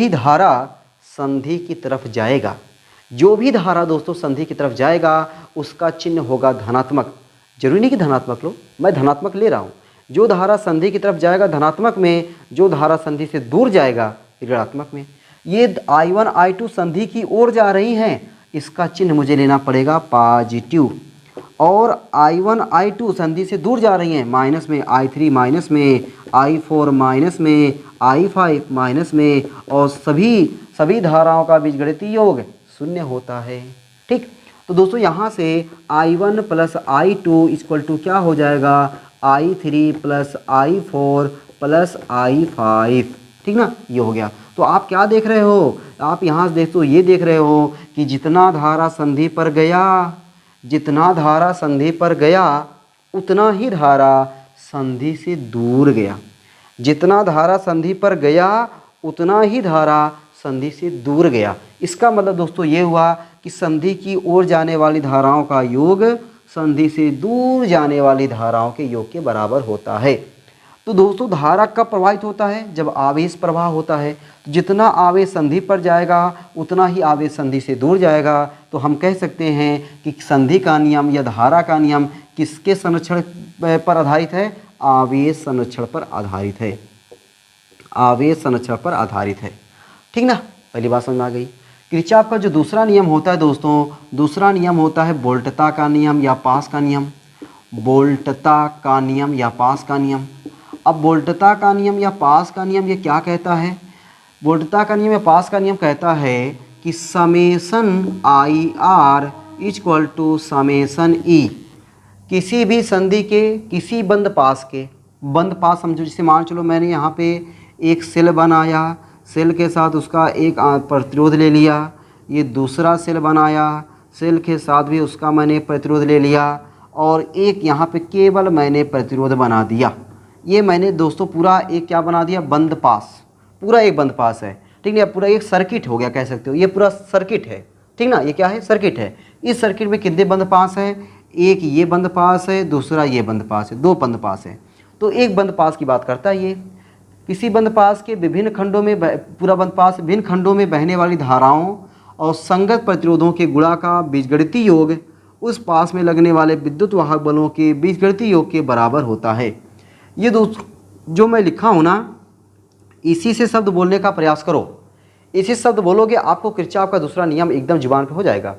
धारा संधि की तरफ जाएगा, दोस्तों संधि की तरफ जाएगा, उसका चिन्ह होगा धनात्मक। जरूरी नहीं कि धनात्मक लो, मैं धनात्मक ले रहा हूँ। जो धारा संधि की तरफ जाएगा धनात्मक में, जो धारा संधि से दूर जाएगा ऋणात्मक में। ये I1 I2 संधि की ओर जा रही हैं, इसका चिन्ह मुझे लेना पड़ेगा पॉजिटिव। और I1 I2 संधि से दूर जा रही हैं, माइनस में, I3 माइनस में, I4 माइनस में, I5 माइनस में, और सभी धाराओं का बीजगणितीय योग 0 होता है। ठीक, तो दोस्तों यहाँ से I1 + I2 = क्या हो जाएगा, I3 + I4 + I5। ठीक ना, ये हो गया। तो आप क्या देख रहे हो, आप यहाँ से देखो, ये देख रहे हो कि जितना धारा संधि पर गया उतना ही धारा संधि से दूर गया। जितना धारा संधि पर गया उतना ही धारा संधि से दूर गया। इसका मतलब दोस्तों ये हुआ कि संधि की ओर जाने वाली धाराओं का योग संधि से दूर जाने वाली धाराओं के योग के बराबर होता है। तो दोस्तों धारा कब प्रवाहित होता है, जब आवेश प्रवाह होता है। तो जितना आवेश संधि पर जाएगा उतना ही आवेश संधि से दूर जाएगा। तो हम कह सकते हैं कि संधि का नियम या धारा का नियम किसके संरक्षण पर आधारित है, आवेश संरक्षण पर आधारित है। ठीक ना, पहली बात समझ में आ गई। किरचॉफ का जो दूसरा नियम होता है दोस्तों, दूसरा नियम होता है वोल्टता का नियम या पास का नियम। अब वोल्टता का नियम या पास का नियम ये क्या कहता है, वोल्टता का नियम या पास का नियम कहता है कि समेसन IR = समेसन E। किसी भी संधि के किसी बंद पास समझो, जिसे मान चलो मैंने यहाँ पे एक सेल बनाया, सेल के साथ उसका एक प्रतिरोध ले लिया, ये दूसरा सेल बनाया, सेल के साथ भी उसका मैंने प्रतिरोध ले लिया, और एक यहाँ पे केवल मैंने प्रतिरोध बना दिया। ये मैंने दोस्तों पूरा एक क्या बना दिया, बंद पास, पूरा एक बंद पास है। ठीक है, पूरा एक सर्किट हो गया कह सकते हो, ये पूरा सर्किट है। ठीक ना, ये क्या है, सर्किट है। इस सर्किट में कितने बंद पास हैं, एक ये बंद पास है, दूसरा ये बंद पास है, 2 बंद पास है। तो एक बंद पास की बात करता है ये। किसी बंद पास के विभिन्न खंडों में, पूरा बंद पास विभिन्न खंडों में बहने वाली धाराओं और संगत प्रतिरोधों के गुणा का बीजगणितीय योग उस पास में लगने वाले विद्युत वाहक बलों के बीजगणितीय योग के बराबर होता है। ये दोस्तों जो मैं लिखा हूँ ना, इसी से शब्द बोलने का प्रयास करो। इसी शब्द बोलोगे आपको किरचॉफ का दूसरा नियम एकदम जुबान पे हो जाएगा।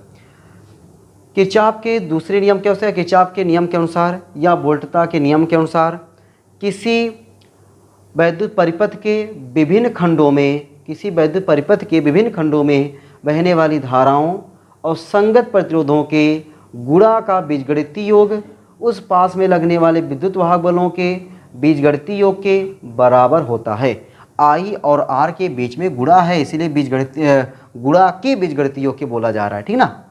किरचॉफ के दूसरे नियम क्या होता है, किरचॉफ के नियम के अनुसार या वोल्टता के नियम के अनुसार किसी वैद्युत परिपथ के विभिन्न खंडों में बहने वाली धाराओं और संगत प्रतिरोधों के गुणा का बीजगणितीय योग उस पास में लगने वाले विद्युत वाहक बलों के बीजगणितीय योग के बराबर होता है। आई और आर के बीच में गुणा है, इसीलिए गुणा के बीजगणितीय योग बोला जा रहा है, ठीक ना।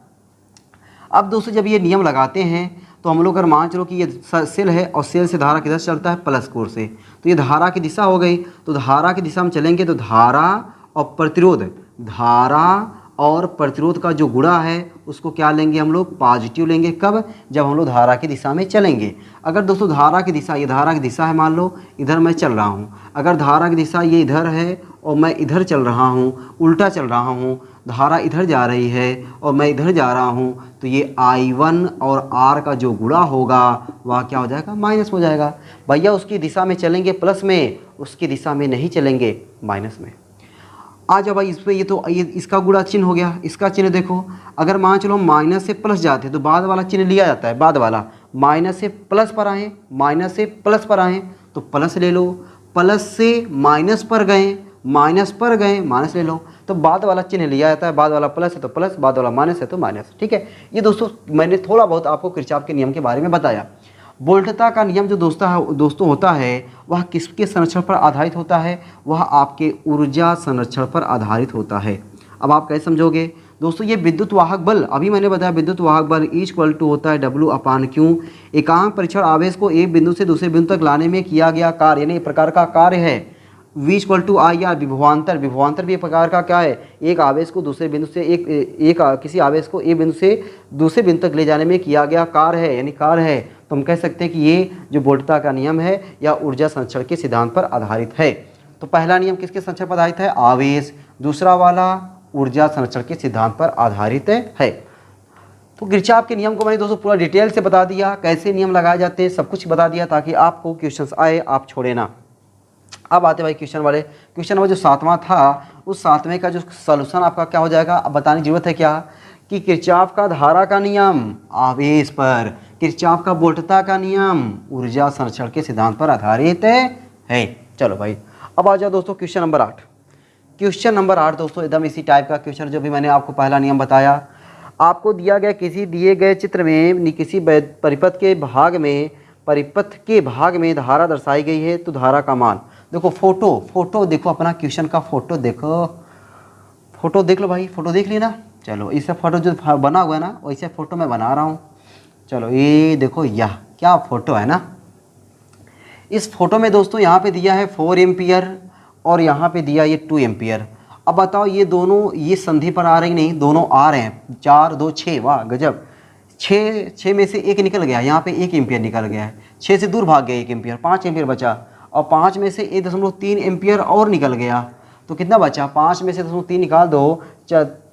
अब दोस्तों जब ये नियम लगाते हैं तो हम लोग अगर मान चलो कि ये सेल है और सेल से धारा किधर चलता है, प्लस की ओर से, तो ये धारा की दिशा हो गई। तो धारा की दिशा में चलेंगे तो धारा और प्रतिरोध, धारा और प्रतिरोध का जो गुणा है उसको क्या लेंगे हम लोग, पॉजिटिव लेंगे। कब, जब हम लोग धारा की दिशा में चलेंगे। अगर दोस्तों धारा की दिशा, ये धारा की दिशा है, मान लो इधर मैं चल रहा हूँ, अगर धारा की दिशा ये इधर है और मैं इधर चल रहा हूँ, उल्टा चल रहा हूँ, धारा इधर जा रही है और मैं इधर जा रहा हूँ, तो ये I1 और R का जो गुणा होगा वह क्या हो जाएगा, माइनस हो जाएगा। भैया उसकी दिशा में चलेंगे प्लस में, उसकी दिशा में नहीं चलेंगे माइनस में। आ जाओ भाई इस पर, ये तो ये इसका गुणा चिन्ह हो गया, इसका चिन्ह देखो, अगर मान चलो माइनस से प्लस जाते हैं तो बाद वाला चिन्ह लिया जाता है, बाद वाला माइनस से प्लस पर आए, माइनस से प्लस पर आए तो प्लस ले लो, प्लस से माइनस पर गए, माइनस पर गए माइनस ले लो, तो बाद वाला चिन्ह लिया जाता है, बाद वाला प्लस है तो प्लस, बाद वाला माइनस है तो माइनस, ठीक है। ये दोस्तों मैंने थोड़ा बहुत आपको किरचॉफ के नियम के बारे में बताया। वोल्टता का नियम जो दोस्तों होता है वह किसके संरक्षण पर आधारित होता है, वह आपके ऊर्जा संरक्षण पर आधारित होता है। अब आप कैसे समझोगे दोस्तों, ये विद्युत वाहक बल, अभी मैंने बताया विद्युत वाहक बल इक्वल टू होता है W/Q। एकांक परीक्षण आवेश को एक बिंदु से दूसरे बिंदु तक लाने में किया गया कार्य, यानी एक प्रकार का कार्य है। V/I/R विभवांतर, विभवांतर भी एक प्रकार का क्या है, एक आवेश को दूसरे बिंदु से किसी आवेश को एक बिंदु से दूसरे बिंदु तक ले जाने में किया गया कार्य है, यानी कार्य है। तो हम कह सकते हैं कि ये जो वोल्टता का नियम है या ऊर्जा संरक्षण के सिद्धांत पर आधारित है। तो पहला नियम किसके संरक्षण पर आधारित है, आवेश, दूसरा वाला ऊर्जा संरक्षण के सिद्धांत पर आधारित है। तो किरचॉफ के नियम को मैंने दोस्तों पूरा डिटेल से बता दिया, कैसे नियम लगाए जाते हैं सब कुछ बता दिया, ताकि आपको क्वेश्चंस आए आप छोड़े ना। अब आते भाई क्वेश्चन वाले, क्वेश्चन नंबर जो 7वां था, उस 7वें का जो सॉल्यूशन आपका क्या हो जाएगा, अब बताने की जरूरत है क्या, कि किरचॉफ का धारा का नियम आवेश पर, किरचॉफ का वोल्टता का नियम ऊर्जा संरक्षण के सिद्धांत पर आधारित है। चलो भाई अब आ जाओ दोस्तों क्वेश्चन नंबर 8। क्वेश्चन नंबर 8 दोस्तों एकदम इसी टाइप का क्वेश्चन जो भी मैंने आपको पहला नियम बताया। आपको दिया गया किसी दिए गए चित्र में किसी परिपथ के भाग में धारा दर्शाई गई है, तो धारा का मान देखो। फोटो देखो, अपना क्वेश्चन का फोटो देखो, फोटो देख लो भाई, फोटो देख लिया ना। चलो इससे फोटो जो बना हुआ है ना वैसे फोटो मैं बना रहा हूँ। चलो ये देखो, यह क्या फोटो है ना। इस फोटो में दोस्तों यहाँ पे दिया है 4 एम्पियर और यहाँ पे दिया ये 2 एम्पियर। अब बताओ ये दोनों ये संधि पर आ रही नहीं, दोनों आ रहे हैं, 4 2 6, वाह गजब। 6 में से एक निकल गया, यहाँ पे 1 एम्पियर निकल गया है, 6 से दूर भाग गया 1 एम्पियर, 5 एम्पियर बचा, और 5 में से 1.3 एम्पियर और निकल गया, तो कितना बचा, 5 में से 3 निकाल दो,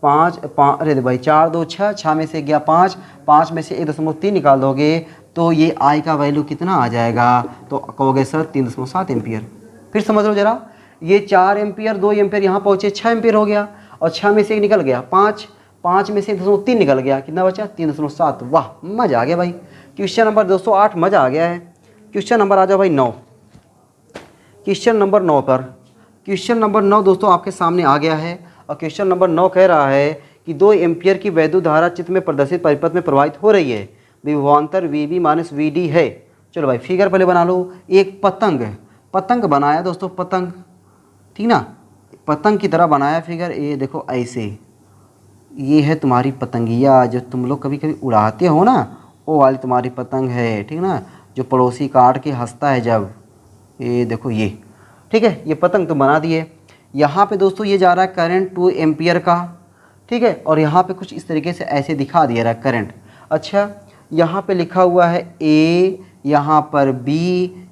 5 अरे भाई 4 2 6, 6 में से गया 5, 5 में से 1.3 निकाल दोगे तो ये आई का वैल्यू कितना आ जाएगा, तो कहोगे सर 3.7 एम्पियर। फिर समझ लो जरा, ये 4 एम्पियर 2 एम्पियर यहाँ पहुँचे 6 एम्पियर हो गया, और 6 में से 1 निकल गया 5, 5 में से 1.3 निकल गया, कितना बचा 3.7। वाह मज़ा आ गया भाई। क्वेश्चन नंबर दोस्तों 8 मज़ा आ गया है। क्वेश्चन नंबर आ जाओ भाई 9। क्वेश्चन नंबर 9 पर, क्वेश्चन नंबर 9 दोस्तों आपके सामने आ गया है, और क्वेश्चन नंबर 9 कह रहा है कि 2 एम्पियर की वैद्युत धारा चित्र में प्रदर्शित परिपथ में प्रवाहित हो रही है, विभवांतर VB - VD है। चलो भाई फिगर पहले बना लो। एक पतंग बनाया दोस्तों, पतंग, ठीक ना, पतंग की तरह बनाया फिगर। ये देखो ऐसे, ये है तुम्हारी पतंगिया जो तुम लोग कभी कभी उड़ाते हो ना, वो वाली तुम्हारी पतंग है, ठीक ना, जो पड़ोसी काट के हंसता है जब। ये देखो ये, ठीक है, ये पतंग तो बना दिए। यहाँ पे दोस्तों ये जा रहा है करंट 2 एम्पियर का, ठीक है, और यहाँ पे कुछ इस तरीके से ऐसे दिखा दिया रहा है करंट। अच्छा, यहाँ पे लिखा हुआ है A, यहाँ पर B,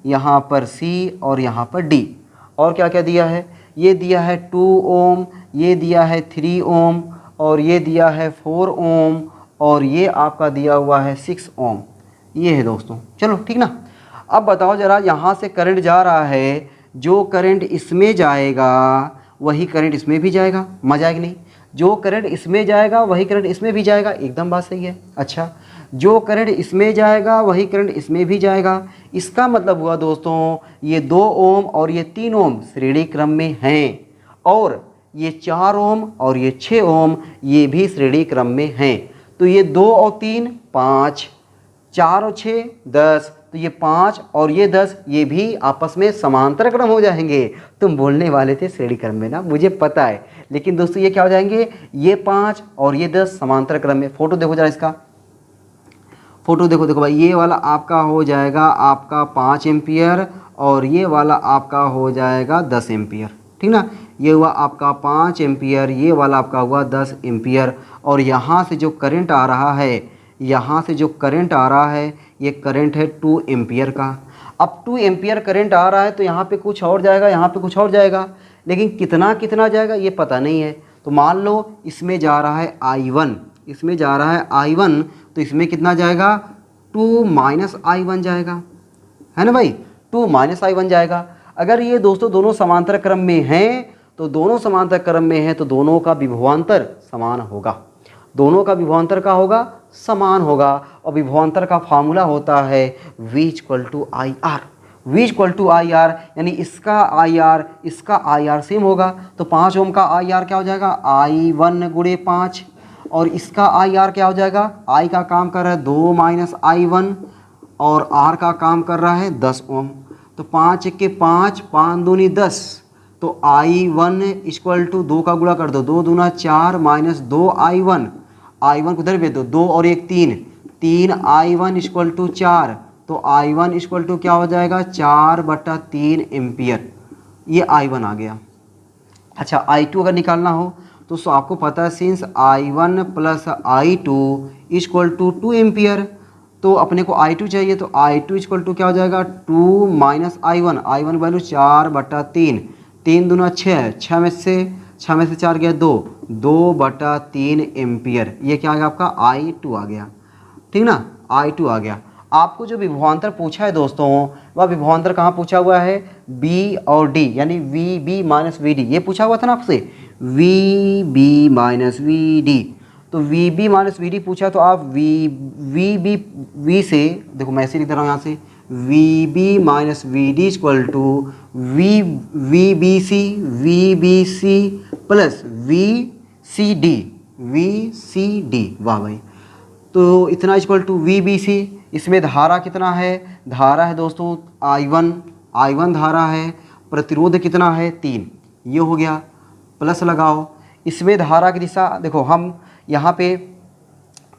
यहाँ पर C और यहाँ पर D। और क्या क्या दिया है, ये दिया है 2 ओम, ये दिया है 3 ओम, और ये दिया है 4 ओम, और ये आपका दिया हुआ है 6 ओम। ये है दोस्तों, चलो ठीक ना। अब बताओ ज़रा, यहाँ से करंट जा रहा है, जो करंट इसमें जाएगा वही करंट इसमें भी जाएगा, मजा है कि नहीं। जो करंट इसमें जाएगा वही करंट इसमें भी जाएगा, एकदम बात सही है। अच्छा, जो करंट इसमें जाएगा वही करंट इसमें भी जाएगा। इसका मतलब हुआ दोस्तों ये 2 ओम और ये 3 ओम श्रेणी क्रम में हैं, और ये 4 ओम और ये 6 ओम ये भी श्रेणी क्रम में हैं। तो ये 2 और 3 5, 4 और 6 10, तो तो ये 5 और ये 10 ये भी आपस में समांतर क्रम हो जाएंगे। तुम बोलने वाले थे श्रेणी क्रम में ना, मुझे पता है, लेकिन दोस्तों ये क्या हो जाएंगे, ये 5 और ये 10 समांतर क्रम में। फोटो देखो जरा इसका, फोटो देखो, देखो भाई ये वाला आपका हो जाएगा आपका 5 एम्पियर और ये वाला आपका हो जाएगा 10 एम्पियर, ठीक ना। ये हुआ आपका 5 एम्पियर, ये वाला आपका हुआ 10 एम्पियर। और यहाँ से जो करंट आ रहा है, यहाँ से जो करंट आ रहा है ये करंट है 2 एम्पियर का। अब 2 एम्पियर करंट आ रहा है तो यहाँ पे कुछ और जाएगा, यहाँ पे कुछ और जाएगा, लेकिन कितना कितना जाएगा ये पता नहीं है। तो मान लो इसमें जा रहा है I1, इसमें जा रहा है I1, तो इसमें कितना जाएगा, 2 I1 जाएगा, है ना भाई, 2 I1 जाएगा। अगर ये दोस्तों दोनों समांतर क्रम में हैं तो दोनों समांतर क्रम में हैं तो दोनों का विभवांतर समान होगा, दोनों का विभवांतर का होगा समान होगा। और विभवांतर का फार्मूला होता है V = IR, V = IR, यानी इसका IR इसका IR सेम होगा। तो 5 ओम का IR क्या हो जाएगा, I1 × 5, और इसका IR क्या हो जाएगा, I का काम कर रहा है 2 I1 और R का काम कर रहा है 10 ओम। तो 5 के 5, 5 दूनी 10, तो I1 = 2 का गुणा कर दो, 2 दूना 4 -2 I1, I1 को इधर भेज दो, 2 और 1 3, 3 I1 = 4, तो I1 = क्या हो जाएगा, 4/3 एम्पियर, ये I1 आ गया। अच्छा I2 अगर निकालना हो तो आपको पता है सिंस I1 + I2 = 2 एम्पियर, तो अपने को I2 चाहिए, तो I2 = क्या हो जाएगा, 2 I1, I1 वैल्यू 4/3, 3 दूना 6, 6 में से 4 गया 2, 2/3 एम्पियर, ये क्या आ गया आपका I2 आ गया, ठीक ना, I2 आ गया। आपको जो विभवांतर पूछा है दोस्तों, वह विभवांतर कहाँ पूछा हुआ है, B और D, यानी VB - VD, ये पूछा हुआ था ना आपसे, VB - VD। तो VB - VD पूछा तो आप V से देखो, मैं ऐसे लिख दे रहा हूँ यहाँ से, VB - VD = VBC plus VCD, वाह भाई। तो इतना = VBC। इसमें धारा कितना है, धारा है दोस्तों I1 धारा है, प्रतिरोध कितना है 3, ये हो गया, प्लस लगाओ। इसमें धारा की दिशा देखो, हम यहाँ पे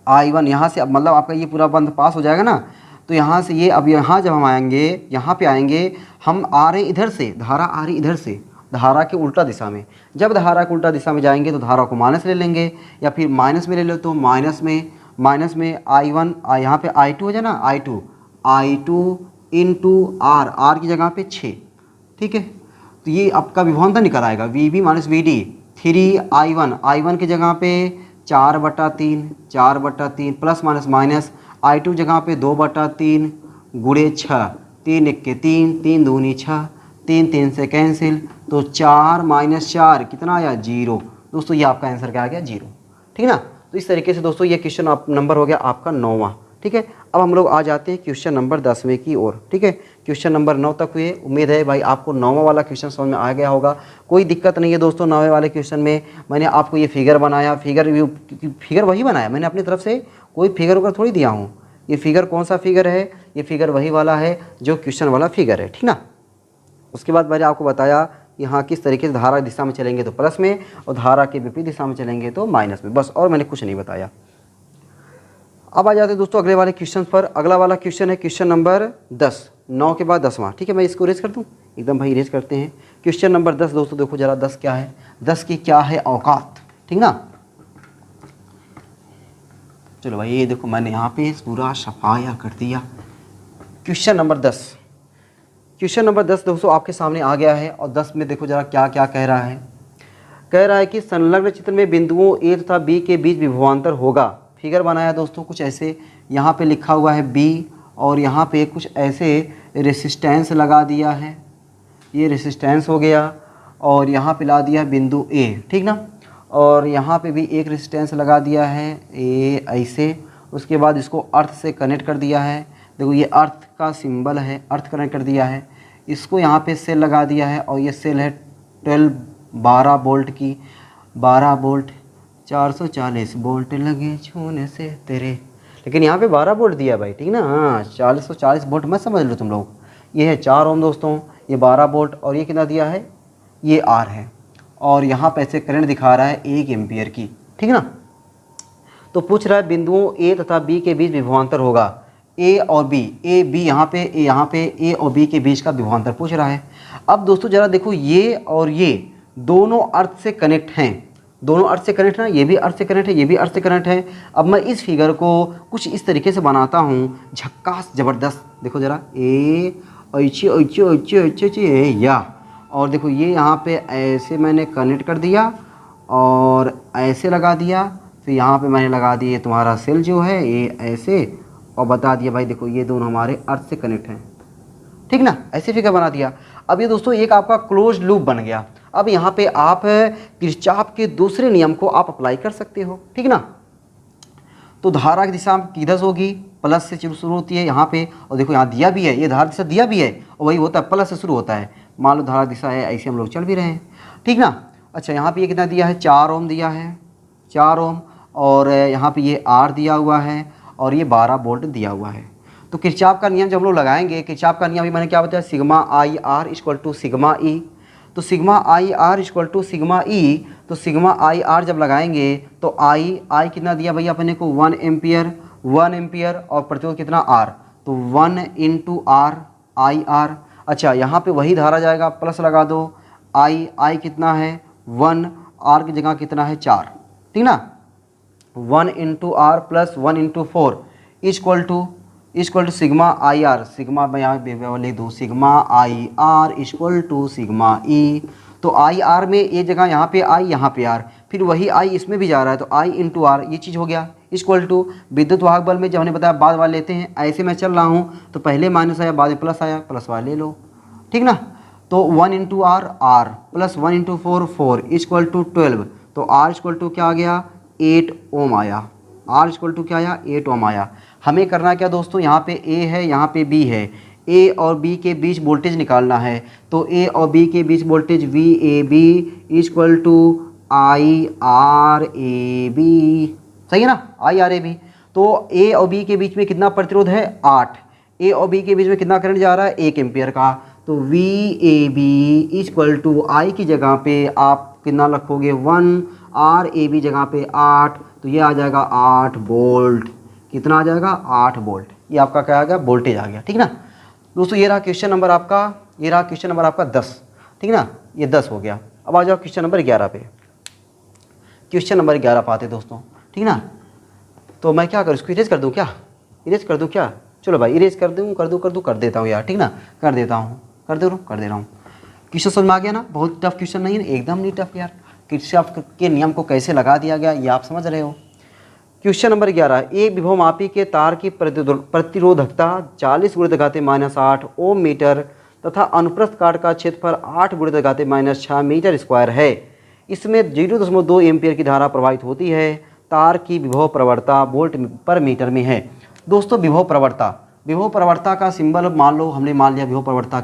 I1 यहाँ से, अब मतलब आपका ये पूरा बंद पास हो जाएगा ना, तो यहाँ से ये, अब यहाँ जब हम आएंगे, यहाँ पे आएंगे, हम आ रहे इधर से, धारा आ रही इधर से, धारा के उल्टा दिशा में। जब धारा के उल्टा दिशा में जाएंगे तो धारा को माइनस ले लेंगे, या फिर माइनस में ले लो, तो माइनस में I1, यहाँ पे I2 हो जाए ना, I2 × R की जगह पे 6, ठीक है। तो ये आपका विभवांतर निकल आएगा, VB - VD 3 I1 की जगह पे 4/3 प्लस माइनस I2 जगह पे 2/3 × 6, 3 1 के 3, 3 दूनी 6, 3 3 से कैंसिल, तो 4 - 4 कितना आया, 0। दोस्तों ये आपका आंसर क्या आ गया, 0, ठीक ना। तो इस तरीके से दोस्तों ये क्वेश्चन नंबर हो गया आपका 9वां, ठीक है। अब हम लोग आ जाते हैं क्वेश्चन नंबर 10वें की ओर, ठीक है। क्वेश्चन नंबर 9 तक हुए, उम्मीद है भाई आपको 9वां वाला क्वेश्चन समझ में आ गया होगा। कोई दिक्कत नहीं है दोस्तों, 9वें वाले क्वेश्चन में मैंने आपको ये फिगर बनाया, फिगर वही बनाया मैंने अपनी तरफ से, कोई फिगर वगैरह थोड़ी दिया हूँ। ये फिगर कौन सा फिगर है, ये फिगर वही वाला है जो क्वेश्चन वाला फिगर है, ठीक ना। उसके बाद मैंने आपको बताया यहाँ किस तरीके से धारा दिशा में चलेंगे तो प्लस में, और धारा के विपरीत दिशा में चलेंगे तो माइनस में, बस, और मैंने कुछ नहीं बताया। अब आ जाते हैं दोस्तों अगले वाले क्वेश्चन पर। अगला वाला क्वेश्चन है क्वेश्चन नंबर 10, 9 के बाद 10वां, ठीक है। मैं इसको इरेज कर दूँ एकदम भाई, इरेज करते हैं। क्वेश्चन नंबर 10 दोस्तों देखो जरा, 10 क्या है, 10 की क्या है औकात, ठीक ना। चलो भाई ये देखो, मैंने यहाँ पे पूरा सफाया कर दिया। क्वेश्चन नंबर 10, क्वेश्चन नंबर 10 दोस्तों आपके सामने आ गया है, और 10 में देखो जरा क्या क्या कह रहा है। कह रहा है कि संलग्न चित्र में बिंदुओं A तथा B के बीच विभवांतर होगा। फिगर बनाया दोस्तों कुछ ऐसे, यहाँ पे लिखा हुआ है B, और यहाँ पे कुछ ऐसे रेसिस्टेंस लगा दिया है, ये रेसिस्टेंस हो गया, और यहाँ पे ला दिया बिंदु A, ठीक ना। और यहाँ पे भी एक रेसिस्टेंस लगा दिया है A ऐसे, उसके बाद इसको अर्थ से कनेक्ट कर दिया है। देखो ये अर्थ का सिंबल है, अर्थ कनेक्ट कर दिया है। इसको यहाँ पे सेल लगा दिया है, और ये सेल है 12 वोल्ट की, 12 वोल्ट 440 वोल्ट लगे छूने से तेरे, लेकिन यहाँ पे 12 वोल्ट दिया है भाई, ठीक ना। हाँ 40 वोल्ट मत समझ लो तुम लोग। ये है 4 ओम दोस्तों, ये 12 वोल्ट, और ये कितना दिया है, ये R है, और यहाँ पे ऐसे करंट दिखा रहा है 1 एम्पियर की, ठीक ना। तो पूछ रहा है बिंदुओं A तथा B के बीच विभवांतर होगा, A और B, A B यहाँ पे A और B के बीच का विभवांतर पूछ रहा है। अब दोस्तों ज़रा देखो, ये और ये दोनों अर्थ से कनेक्ट हैं, दोनों अर्थ से कनेक्ट है, ये भी अर्थ से कनेक्ट है, ये भी अर्थ से कनेक्ट है। अब मैं इस फिगर को कुछ इस तरीके से बनाता हूँ, झक्कास ज़बरदस्त। देखो ज़रा, ए ऐचे ऐचे ऐचे ऐचे ऐचे या, और देखो ये यहाँ पे ऐसे मैंने कनेक्ट कर दिया और ऐसे लगा दिया, फिर यहाँ पे मैंने लगा दिए तुम्हारा सेल जो है ये ऐसे, और बता दिया भाई देखो ये दोनों हमारे अर्थ से कनेक्ट हैं, ठीक ना। ऐसे फिगर बना दिया। अब ये दोस्तों एक आपका क्लोज लूप बन गया। अब यहाँ पे आप किरचॉफ के दूसरे नियम को आप अप्लाई कर सकते हो, ठीक ना। तो धारा की दिशा किधर होगी, प्लस से शुरू होती है यहाँ पे, और देखो यहाँ दिया भी है, ये धारा दिशा दिया भी है, और वही होता है प्लस से शुरू होता है। मान लो धारा दिशा है, ऐसे हम लोग चल भी रहे हैं, ठीक ना। अच्छा यहाँ पे ये कितना दिया है, 4 ओम दिया है, 4 ओम, और यहाँ पे ये R दिया हुआ है, और ये 12 वोल्ट दिया हुआ है। तो किरचॉफ का नियम जब हम लोग लगाएंगे, किरचॉफ का नियम भी मैंने क्या बताया, sigma I R equal to sigma E. तो sigma I R equal to sigma E, तो सिग्मा आई आर जब लगाएंगे तो आई कितना दिया भैया अपने को, 1 एम्पियर, और प्रतिरोध कितना R, तो 1 इंटू R आई आर। अच्छा यहाँ पे वही धारा जाएगा, प्लस लगा दो, आई कितना है 1, R की जगह कितना है 4, ठीक ना। 1 into R plus 1 into 4 equal to sigma I R, sigma मैं यहाँ लिख दूँ, sigma I R equal to sigma E. तो आई आर में ये जगह यहाँ पे आई, यहाँ पे आर, फिर वही आई इसमें भी जा रहा है, तो आई इंटू आर, ये चीज़ हो गया इक्वल टू विद्युत वाहक बल में जब हमने बताया बाद वाले लेते हैं, ऐसे मैं चल रहा हूँ तो पहले माइनस आया बाद में प्लस आया, प्लस वाले ले लो, ठीक ना। तो 1 into R plus 1 into 4 equal to 12, तो आर इक्वल टू क्या आ गया, 8 ओम आया, आर इक्वल टू क्या आया, 8 ओम आया। हमें करना क्या दोस्तों, यहाँ पे ए है, यहाँ पे बी है, ए और बी के बीच वोल्टेज निकालना है। तो ए और बी के बीच voltage V A B equal to I R A B, सही है ना, आई आर ए बी। तो ए और बी के बीच में कितना प्रतिरोध है, 8, ए और बी के बीच में कितना करंट जा रहा है, 1 एम्पियर का। तो V A B equal to I की जगह पे आप कितना रखोगे, 1, आर ए बी जगह पे 8, तो ये आ जाएगा 8 वोल्ट। कितना आ जाएगा, 8 वोल्ट। ये आपका क्या आ गया, वोल्टेज आ गया, ठीक ना दोस्तों। ये रहा क्वेश्चन नंबर आपका, ये रहा क्वेश्चन नंबर आपका 10, ठीक ना, ये 10 हो गया। अब आ जाओ क्वेश्चन नंबर 11 पे, क्वेश्चन नंबर 11 पाते दोस्तों, ठीक ना। तो मैं क्या करूँ, इसको इरेज कर दूँ क्या, इरेज कर दूँ क्या, चलो भाई इरेज कर देता हूँ यार, ठीक ना, कर दे रहा हूँ। क्वेश्चन समझ में आ गया ना, बहुत टफ क्वेश्चन नहीं है, एकदम नहीं टफ यार। किरचॉफ के नियम को कैसे लगा दिया गया ये आप समझ रहे हो। क्वेश्चन नंबर 11, एक विभवमापी के तार की प्रतिरोधकता 40 × 8 ओम मीटर तथा अनुप्रस्थ काट का क्षेत्रफल 8 × 6 मीटर स्क्वायर है। इसमें 0.2 एम्पियर की धारा प्रवाहित होती है। तार की विभव प्रवणता वोल्ट पर मीटर में है। दोस्तों विभव प्रवणता का सिंबल मान लो, हमने मान लिया विभव प्रवणता।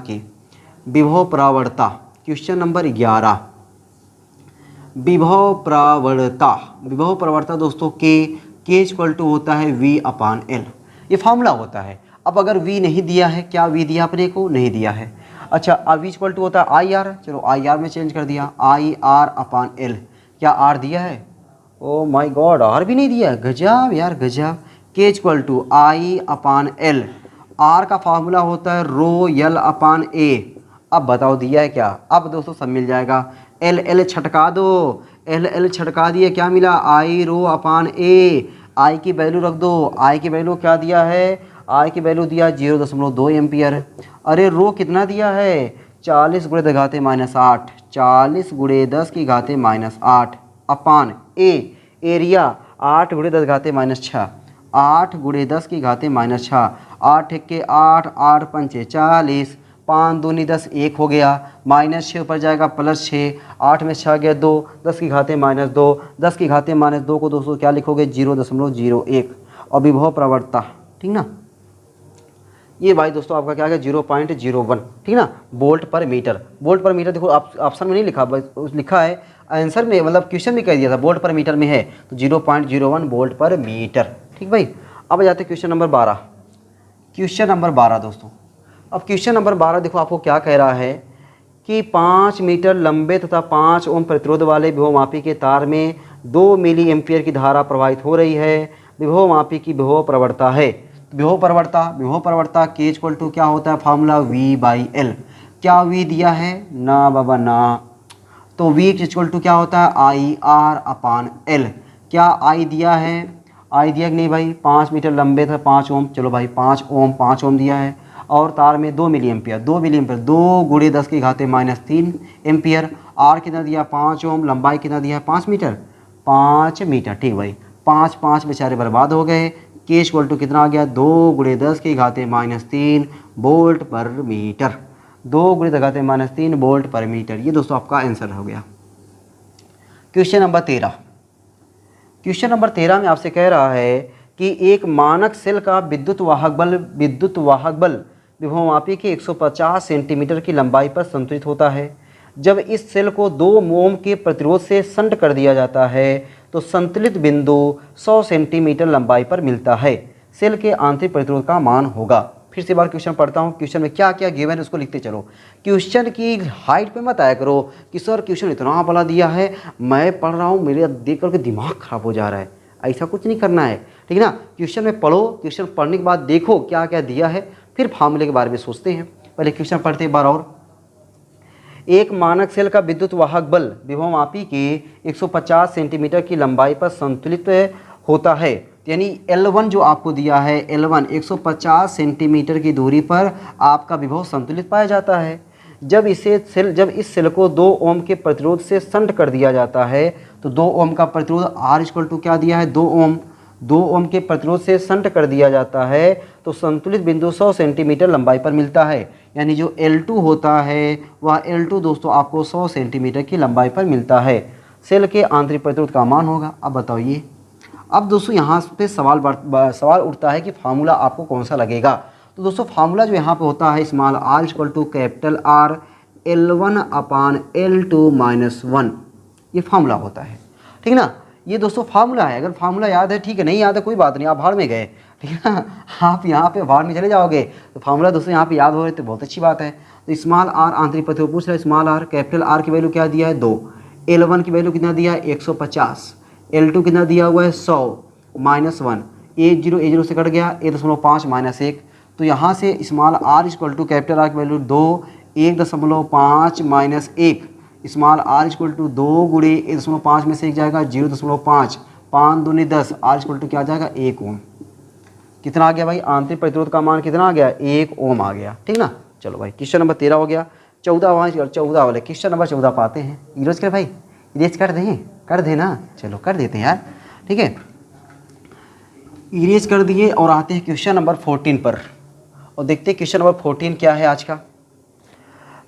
क्वेश्चन नंबर 11, विभव प्रवणता दोस्तों के इक्वल टू होता है V/L, ये फॉर्मूला होता है। अब अगर V नहीं दिया है, क्या V दिया अपने को, नहीं दिया है। अच्छा अब V इक्वल टू होता है IR, चलो IR में चेंज कर दिया, IR/L, क्या R दिया है, ओ माय गॉड R भी नहीं दिया, गजब यार गजब। K equal to I/L, R का फार्मूला होता है ρL/A। अब बताओ दिया है क्या, अब दोस्तों सब मिल जाएगा। L छटका दो, L छटका दिए, क्या मिला, I ρ/A। I की वैल्यू रख दो, I की वैल्यू क्या दिया है, I की वैल्यू दिया 0.2 एम्पियर। अरे रो कितना दिया है, 40 × 10⁻8, 40 × 10⁻8 अपान A, एरिया 8 × 10⁻6, 8 × 10⁻6, 8 के 8, 8 पंचे 40, 5 दूनी 10, 1 हो गया, -6 ऊपर जाएगा +6, 8 में 6 गया 2, 10⁻2, 10⁻2 को दोस्तों क्या लिखोगे, 0.01 और विभव प्रवणता, ठीक ना। ये भाई दोस्तों आपका क्या है 0.01, ठीक ना, वोल्ट पर मीटर। देखो आप ऑप्शन में नहीं लिखा, लिखा है आंसर में, मतलब क्वेश्चन में कह दिया था वोल्ट पर मीटर में है, तो 0.01 वोल्ट पर मीटर, ठीक भाई। अब जाते क्वेश्चन नंबर 12। क्वेश्चन नंबर 12 दोस्तों, अब क्वेश्चन नंबर 12 देखो आपको क्या कह रहा है कि 5 मीटर लंबे तथा 5 ओम प्रतिरोध वाले विभवमापी के तार में 2 मिली एम्पियर की धारा प्रवाहित हो रही है। विभवमापी की विभव प्रवणता है। विभव प्रवणता के इक्वल टू क्या होता है, फार्मूला V/L। क्या V दिया है, ना बाबा ना, तो V इक्वल टू क्या होता है, IR/L। क्या I दिया है, I दिया कि नहीं भाई, 5 मीटर लंबे था 5 ओम, चलो भाई 5 ओम दिया है, और तार में 2 मिली एम्पियर 2 × 10⁻³ एम्पियर। आर कितना दिया, 5 ओम, लंबाई कितना दिया है, 5 मीटर 5 मीटर, ठीक भाई, 5 बेचारे बर्बाद हो गए। के इक्वल टू कितना आ गया, 2 × 10⁻³ वोल्ट पर मीटर, 2 × 10⁻³ वोल्ट पर मीटर। ये दोस्तों आपका आंसर हो गया। क्वेश्चन नंबर 13 में आपसे कह रहा है कि एक मानक सेल का विद्युत वाहक बल विभवमापी के 150 सेंटीमीटर की लंबाई पर संतुलित होता है। जब इस सेल को 2 ओम के प्रतिरोध से शंट कर दिया जाता है तो संतुलित बिंदु 100 सेंटीमीटर लंबाई पर मिलता है। सेल के आंतरिक प्रतिरोध का मान होगा। फिर से बार क्वेश्चन पढ़ता हूँ, क्वेश्चन में क्या क्या गिवन है उसको लिखते चलो। क्वेश्चन की हाइट पे मत आया करो कि सर क्वेश्चन इतना बड़ा दिया है, मैं पढ़ रहा हूँ, मेरे देख करके दिमाग खराब हो जा रहा है, ऐसा कुछ नहीं करना है, ठीक है ना। क्वेश्चन में पढ़ो, क्वेश्चन पढ़ने के बाद देखो क्या क्या दिया है, फिर फार्मूले के बारे में सोचते हैं। पहले क्वेश्चन पढ़ते एक बार और। एक मानक सेल का विद्युत वाहक बल विभवमापी के 150 सेंटीमीटर की लंबाई पर संतुलित होता है। यानी L1 जो आपको दिया है, L1 150 सेंटीमीटर की दूरी पर आपका विभव संतुलित पाया जाता है। जब इस सेल को 2 ओम के प्रतिरोध से शंट कर दिया जाता है तो 2 ओम का प्रतिरोध R इक्वल टू क्या दिया है, 2 ओम के प्रतिरोध से शंट कर दिया जाता है तो संतुलित बिंदु 100 सेंटीमीटर लंबाई पर मिलता है। यानी जो L2 होता है वह L2 दोस्तों आपको 100 सेंटीमीटर की लंबाई पर मिलता है। सेल के आंतरिक प्रतिरोध का मान होगा। अब बताइए, अब दोस्तों यहाँ पे सवाल उठता है कि फार्मूला आपको कौन सा लगेगा। तो दोस्तों फार्मूला जो यहाँ पे होता है small r equal to capital R L1/L2-1, ये फार्मूला होता है, ठीक है ना। ये दोस्तों फार्मूला है, अगर फार्मूला याद है ठीक है, नहीं याद है कोई बात नहीं, आप भाड़ में गए, ठीक है ना, आप यहाँ पे भाड़ में चले जाओगे तो फार्मूला दोस्तों यहाँ पे याद हो रहे तो बहुत अच्छी बात है। तो स्मॉल r आंतरिक प्रतिरोध पूछ रहा है, स्मॉल r, कैपिटल R की वैल्यू क्या दिया है 2, L1 की वैल्यू कितना दिया है 150, L2 कितना दिया हुआ है 100 -1, 0 से कट गया 1.5 -1, तो यहाँ से small r equal to capital R की value 2, 1.5 -1, small r equal to 2 × 1.5 में से 1 जाएगा 0.5, 5 दूनी 10, r इक्वल टू क्या आ जाएगा 1 ओम। कितना आ गया भाई, आंतरिक प्रतिरोध का मान कितना आ गया, 1 ओम आ गया, ठीक ना। चलो भाई क्वेश्चन नंबर 13 हो गया। 14 वाले क्वेश्चन नंबर 14 पाते हैं। इरेज कर भाई, इरेज कर देना, चलो कर देते हैं यार, ठीक है, इरेज कर दिए। और आते हैं क्वेश्चन नंबर 14 पर और देखते हैं क्वेश्चन नंबर 14 क्या है आज का।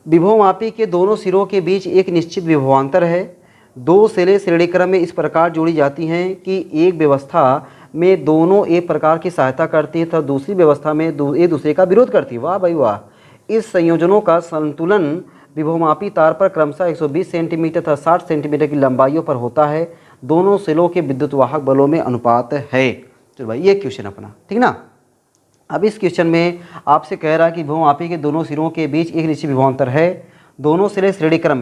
विभवमापी के दोनों सिरों के बीच एक निश्चित विभवांतर है। 2 सेलें श्रेणी क्रम में इस प्रकार जोड़ी जाती हैं कि एक व्यवस्था में दोनों एक प्रकार की सहायता करती है तथा दूसरी व्यवस्था में एक दूसरे का विरोध करती है। वाह भाई वाह। इस संयोजनों का संतुलन विभवमापी तार पर क्रमशः 120 सेंटीमीटर तथा 60 सेंटीमीटर की लंबाइयों पर होता है। दोनों सेलों के विद्युत वाहक बलों में अनुपात है। चलो भाई ये क्वेश्चन अपना, ठीक ना। अब इस क्वेश्चन में आपसे कह रहा है कि विभवमापी के दोनों सिरों के बीच एक निश्चित विभवांतर है। दोनों सेलें श्रेणी क्रम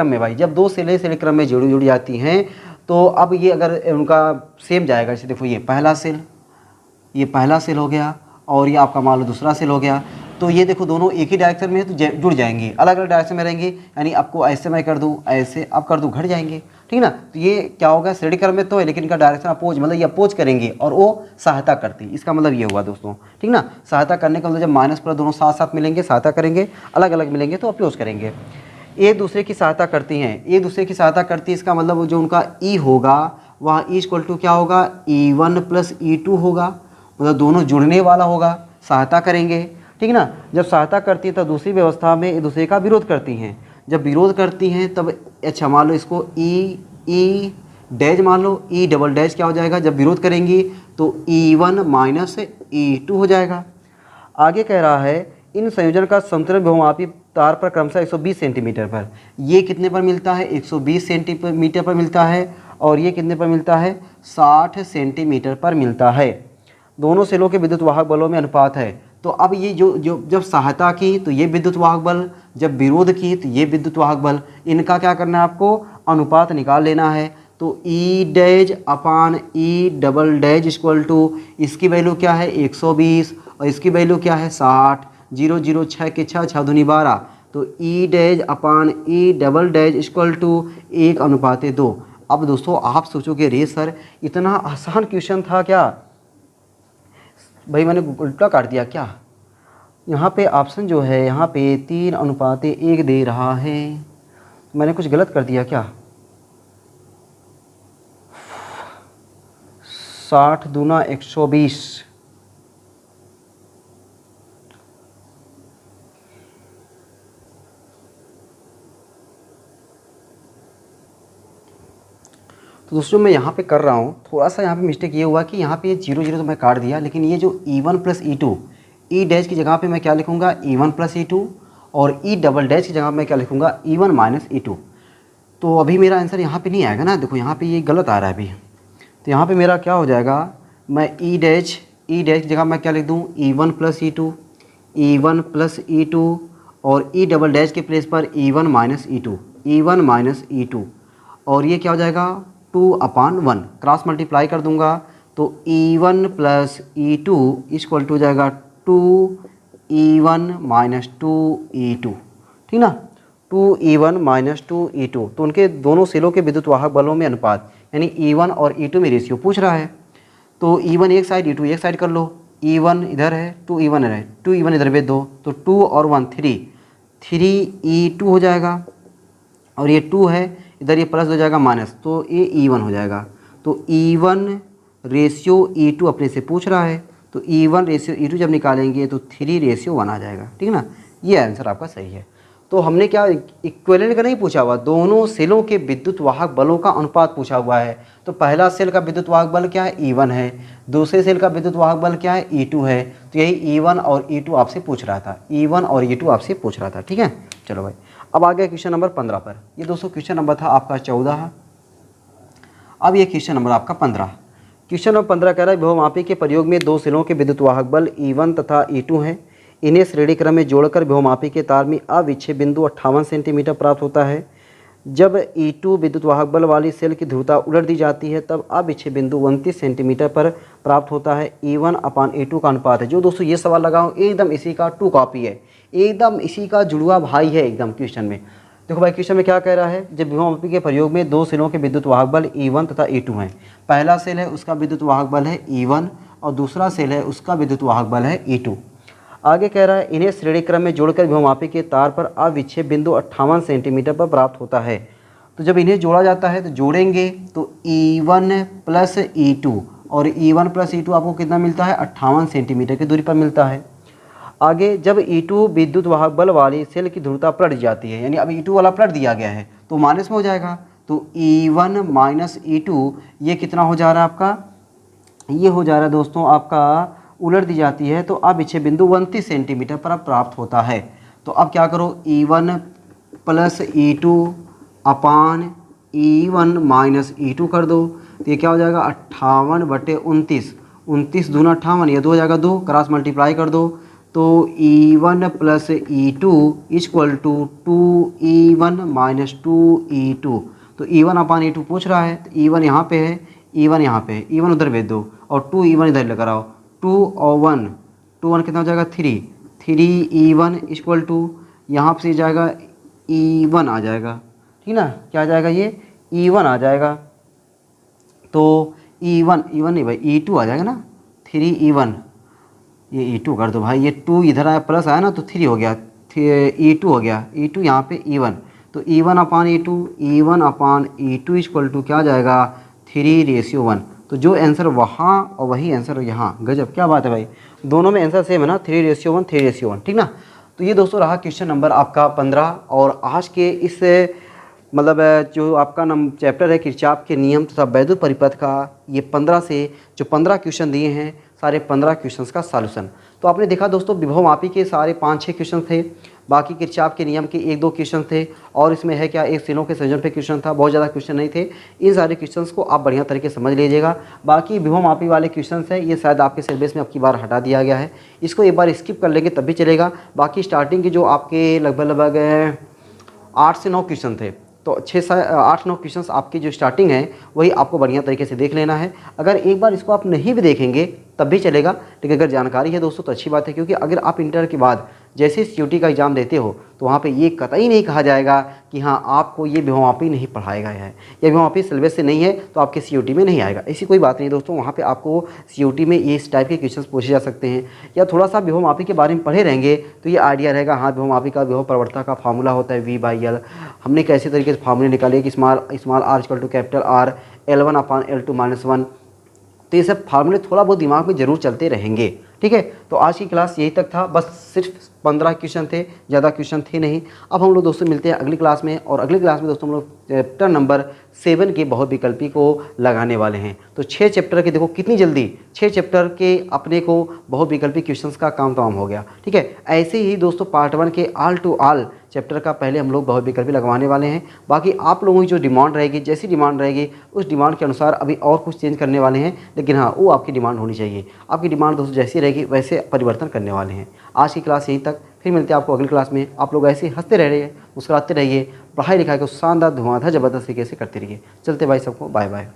में भाई, जब 2 सेलें श्रेणी क्रम में जुड़ी जाती हैं तो अब ये अगर उनका सेम जाएगा, जैसे देखो ये पहला सेल हो गया और ये आपका मान लो दूसरा सेल हो गया, तो ये देखो दोनों एक ही डायरेक्शन में है तो जुड़ जाएंगे, अलग अलग डायरेक्शन में रहेंगे। यानी आपको ऐसे मैं कर दूँ, ऐसे अब कर दूँ, घट जाएंगे, ठीक ना। तो ये क्या होगा, श्रेणी क्रम में तो है लेकिन इनका डायरेक्शन अपोज, मतलब ये अपोज करेंगे और वो सहायता करती, इसका मतलब ये हुआ दोस्तों, ठीक ना। सहायता करने का मतलब जब माइनस प्लस दोनों साथ साथ मिलेंगे सहायता करेंगे, अलग अलग मिलेंगे तो अपोज करेंगे। एक दूसरे की सहायता करती हैं, इसका मतलब जो उनका ई होगा वह ई इक्वल टू क्या होगा, E1 + E2 होगा, मतलब दोनों जुड़ने वाला होगा, सहायता करेंगे, ठीक ना। जब सहायता करती है तब दूसरी व्यवस्था में एक दूसरे का विरोध करती हैं। जब विरोध करती हैं तब अच्छा मान लो इसको ई डैश मान लो, ई डबल डैश क्या हो जाएगा, जब विरोध करेंगी तो E1 - E2 हो जाएगा। आगे कह रहा है इन संयोजन का संतुलन विभवमापी तार पर क्रमशः 120 सेंटीमीटर पर, ये कितने पर मिलता है, 120 सेंटीमीटर पर मिलता है, और ये कितने पर मिलता है, 60 सेंटीमीटर पर मिलता है। दोनों सेलों के विद्युत वाहक बलों में अनुपात है। तो अब ये जो जो जब सहायता की तो ये विद्युत वाहक बल, जब विरोध की तो ये विद्युत वाहक बल, इनका क्या करना है आपको, अनुपात निकाल लेना है। तो ई डैज अपान ई डबल डैज इक्वल टू, इसकी वैल्यू क्या है 120 और इसकी वैल्यू क्या है 60, 0 0 6 के 6 6 दूनी 12, तो ई डैज अपान ई डबल डैज इक्वल टू 1:2। अब दोस्तों आप सोचोगे रे सर इतना आसान क्वेश्चन था क्या, भाई मैंने उल्टा काट दिया क्या। यहाँ पे ऑप्शन जो है यहाँ पे 3:1 दे रहा है, मैंने कुछ गलत कर दिया क्या। 60 दूना 120, तो दोस्तों मैं यहाँ पे कर रहा हूँ थोड़ा सा, यहाँ पे मिस्टेक ये हुआ कि यहाँ पे 0 0 तो मैं काट दिया, लेकिन ये जो E1 प्लस E2, ई डैश की जगह पे मैं क्या लिखूँगा E1 प्लस E2 और ई डबल डैश की जगह मैं क्या लिखूँगा E1 माइनस E2। तो अभी मेरा आंसर यहाँ पे नहीं आएगा ना, देखो यहाँ पे ये गलत आ रहा है अभी। तो यहाँ पे मेरा क्या हो जाएगा, मैं ई डैश की जगह मैं क्या लिख दूँ E1 plus E2, E1 plus E2 और ई डबल डैश के प्लेस पर E1 minus E2, E1 minus E2, और ये क्या हो जाएगा 2/1, क्रॉस मल्टीप्लाई कर दूंगा तो E1 plus E2 equal to हो जाएगा 2E1 माइनस 2E2, ठीक ना, 2E1 माइनस 2E2। तो उनके दोनों सेलों के विद्युत वाहक बलों में अनुपात यानी E1 और E2 में रेशियो पूछ रहा है। तो E1 एक साइड E2 एक साइड कर लो, E1 इधर है 2E1 इधर है, 2E1 इधर भेज दो तो 2 और 1 3E2 हो जाएगा, और ये 2 है इधर ये प्लस हो जाएगा माइनस, तो ये E1 हो जाएगा। तो E1 रेशियो E2 अपने से पूछ रहा है, तो E1 रेशियो E2 जब निकालेंगे तो 3:1 आ जाएगा, ठीक ना, ये आंसर आपका सही है। तो हमने क्या इक्विवेलेंट का नहीं पूछा हुआ, दोनों सेलों के विद्युत वाहक बलों का अनुपात पूछा हुआ है। तो पहला सेल का विद्युत वाहक बल क्या है E1 है, दूसरे सेल का विद्युत वाहक बल क्या है E2 है। तो यही E1 और E2 आपसे पूछ रहा था, E1 और E2 आपसे पूछ रहा था, ठीक है। चलो भाई अब आ गया क्वेश्चन नंबर 15 पर। ये दोस्तों क्वेश्चन नंबर था आपका 14, अब ये क्वेश्चन नंबर आपका 15। क्वेश्चन नंबर 15 कह रहा है विभवमापी के प्रयोग में दो सेलों के विद्युत वाहक बल E1 तथा E2 हैं, इन्हें श्रेणी क्रम में जोड़कर विभवमापी के तार में अविच्छेद बिंदु 58 सेंटीमीटर प्राप्त होता है। जब E2 विद्युत वाहक बल वाली सेल की ध्रुवता उलट दी जाती है तब अविच्छेद बिंदु 29 सेंटीमीटर पर प्राप्त होता है। E1/E2 का अनुपात है। जो दोस्तों ये सवाल लगाओ एकदम इसी का 2 कॉपी है, एकदम इसी का जुड़वा भाई है एकदम क्वेश्चन में। देखो भाई क्वेश्चन में क्या कह रहा है, जब विभवमापी के प्रयोग में दो सेलों के विद्युत वाहक बल E1 तथा E2 हैं। पहला सेल है उसका विद्युत वाहक बल है E1 और दूसरा सेल है उसका विद्युत वाहक बल है E2। आगे कह रहा है इन्हें श्रेणी क्रम में जोड़कर विभवमापी के तार पर अविच्छेद बिंदु 58 सेंटीमीटर पर प्राप्त होता है। तो जब इन्हें जोड़ा जाता है तो जोड़ेंगे तो E1 प्लस E2, और E1 प्लस E2 आपको कितना मिलता है 58 सेंटीमीटर की दूरी पर मिलता है। आगे जब E2 विद्युत वाहक बल वाली सेल की ध्रुवता पलट जाती है, यानी अब E2 वाला पलट दिया गया है तो माइनस में हो जाएगा, तो E1 माइनस E2 ये कितना हो जा रहा है आपका, ये हो जा रहा है दोस्तों आपका उलट दी जाती है तो अब इसे बिंदु 29 सेंटीमीटर पर प्राप्त होता है। तो अब क्या करो E1 प्लस E2 अपान E1 माइनस E2 कर दो, तो ये क्या हो जाएगा 58/29, 29 दूना 58, ये 2 हो जाएगा 2, क्रॉस मल्टीप्लाई कर दो तो E1 plus E2 equal to 2E1 minus 2E2। तो E1 अपान E2 पूछ रहा है, तो E1 यहाँ पे है, E1 यहाँ पे है, E1 उधर भेज दो और 2E1 इधर लेकर आओ, 2 और 1, 2 1 कितना हो जाएगा 3, 3E1 इक्वल टू यहाँ से जाएगा E1 आ जाएगा, ठीक ना, क्या आ जाएगा ये E1 आ जाएगा। तो E1 नहीं भाई E2 आ जाएगा ना, 3E1, ये E2 कर दो भाई, ये 2 इधर आया प्लस आया ना तो 3 हो गया, E2 हो गया, E2 यहाँ पे E1, तो E1 upon E2, E1 upon E2 equal to क्या आ जाएगा 3:1। तो जो आंसर वहाँ और वही आंसर यहाँ, गजब क्या बात है भाई, दोनों में आंसर सेम है ना, 3:1, 3:1, ठीक ना। तो ये दोस्तों रहा क्वेश्चन नंबर आपका 15। और आज के इस मतलब जो आपका चैप्टर है किरचॉफ के नियम तथा वैद्युत परिपथ का, ये 15 से जो 15 क्वेश्चन दिए हैं सारे 15 क्वेश्चंस का सॉल्यूशन। तो आपने देखा दोस्तों विभवमापी के सारे 5-6 क्वेश्चन थे, बाकी किरचॉफ के नियम के 1-2 क्वेश्चन थे, और इसमें है क्या एक सीनों के संयोजन पे क्वेश्चन था, बहुत ज़्यादा क्वेश्चन नहीं थे। इन सारे क्वेश्चंस को आप बढ़िया तरीके से समझ लीजिएगा। बाकी विभवमापी वाले क्वेश्चन है ये शायद आपके सिलेबस में अब की बार हटा दिया गया है, इसको एक बार स्किप कर लेंगे तब भी चलेगा। बाकी स्टार्टिंग के जो आपके लगभग 8 से 9 क्वेश्चन थे, तो 6 से 8-9 क्वेश्चंस आपकी जो स्टार्टिंग है वही आपको बढ़िया तरीके से देख लेना है। अगर एक बार इसको आप नहीं भी देखेंगे तब भी चलेगा, लेकिन अगर जानकारी है दोस्तों तो अच्छी बात है, क्योंकि अगर आप इंटर के बाद जैसे CUT का एग्ज़ाम देते हो तो वहाँ पे ये कतई नहीं कहा जाएगा कि हाँ आपको ये विभवमापी नहीं पढ़ाया गया है या विभवमापी सिलेबस से नहीं है तो आपके CUT में नहीं आएगा। ऐसी कोई बात नहीं दोस्तों, वहाँ पे आपको CUT में ये इस टाइप के क्वेश्चंस पूछे जा सकते हैं, या थोड़ा सा विभवमापी के बारे में पढ़े रहेंगे तो ये आइडिया रहेगा हाँ विभवमापी का विभव प्रवणता का फार्मूला होता है V/L, हमने कैसे तरीके से फार्मूले निकाले कि small r equal to capital R L1/L2-1। तो ये सब फार्मूले थोड़ा बहुत दिमाग में ज़रूर चलते रहेंगे। ठीक है, तो आज की क्लास यही तक था, बस सिर्फ 15 क्वेश्चन थे, ज़्यादा क्वेश्चन थे नहीं। अब हम लोग दोस्तों मिलते हैं अगली क्लास में, और अगली क्लास में दोस्तों हम लोग चैप्टर नंबर 7 के बहुविकल्पी को लगाने वाले हैं। तो 6 चैप्टर के देखो कितनी जल्दी 6 चैप्टर के अपने को बहुविकल्पी क्वेश्चंस का काम तमाम हो गया। ठीक है, ऐसे ही दोस्तों पार्ट 1 के ऑल टू ऑल चैप्टर का पहले हम लोग बहुविकल्पी लगवाने वाले हैं। बाकी आप लोगों की जो डिमांड रहेगी, जैसी डिमांड रहेगी उस डिमांड के अनुसार अभी और कुछ चेंज करने वाले हैं, लेकिन हाँ वो आपकी डिमांड होनी चाहिए। आपकी डिमांड दोस्तों जैसी रहेगी वैसे परिवर्तन करने वाले हैं। आज की क्लास यहीं तक, फिर मिलते हैं आपको अगली क्लास में। आप लोग ऐसे हंसते रहिए, मुस्कुराते रहिए, पढ़ाई लिखाई को शानदार धुआंधार ज़बरदस्त तरीके से करते रहिए। चलते भाई सबको बाय बाय।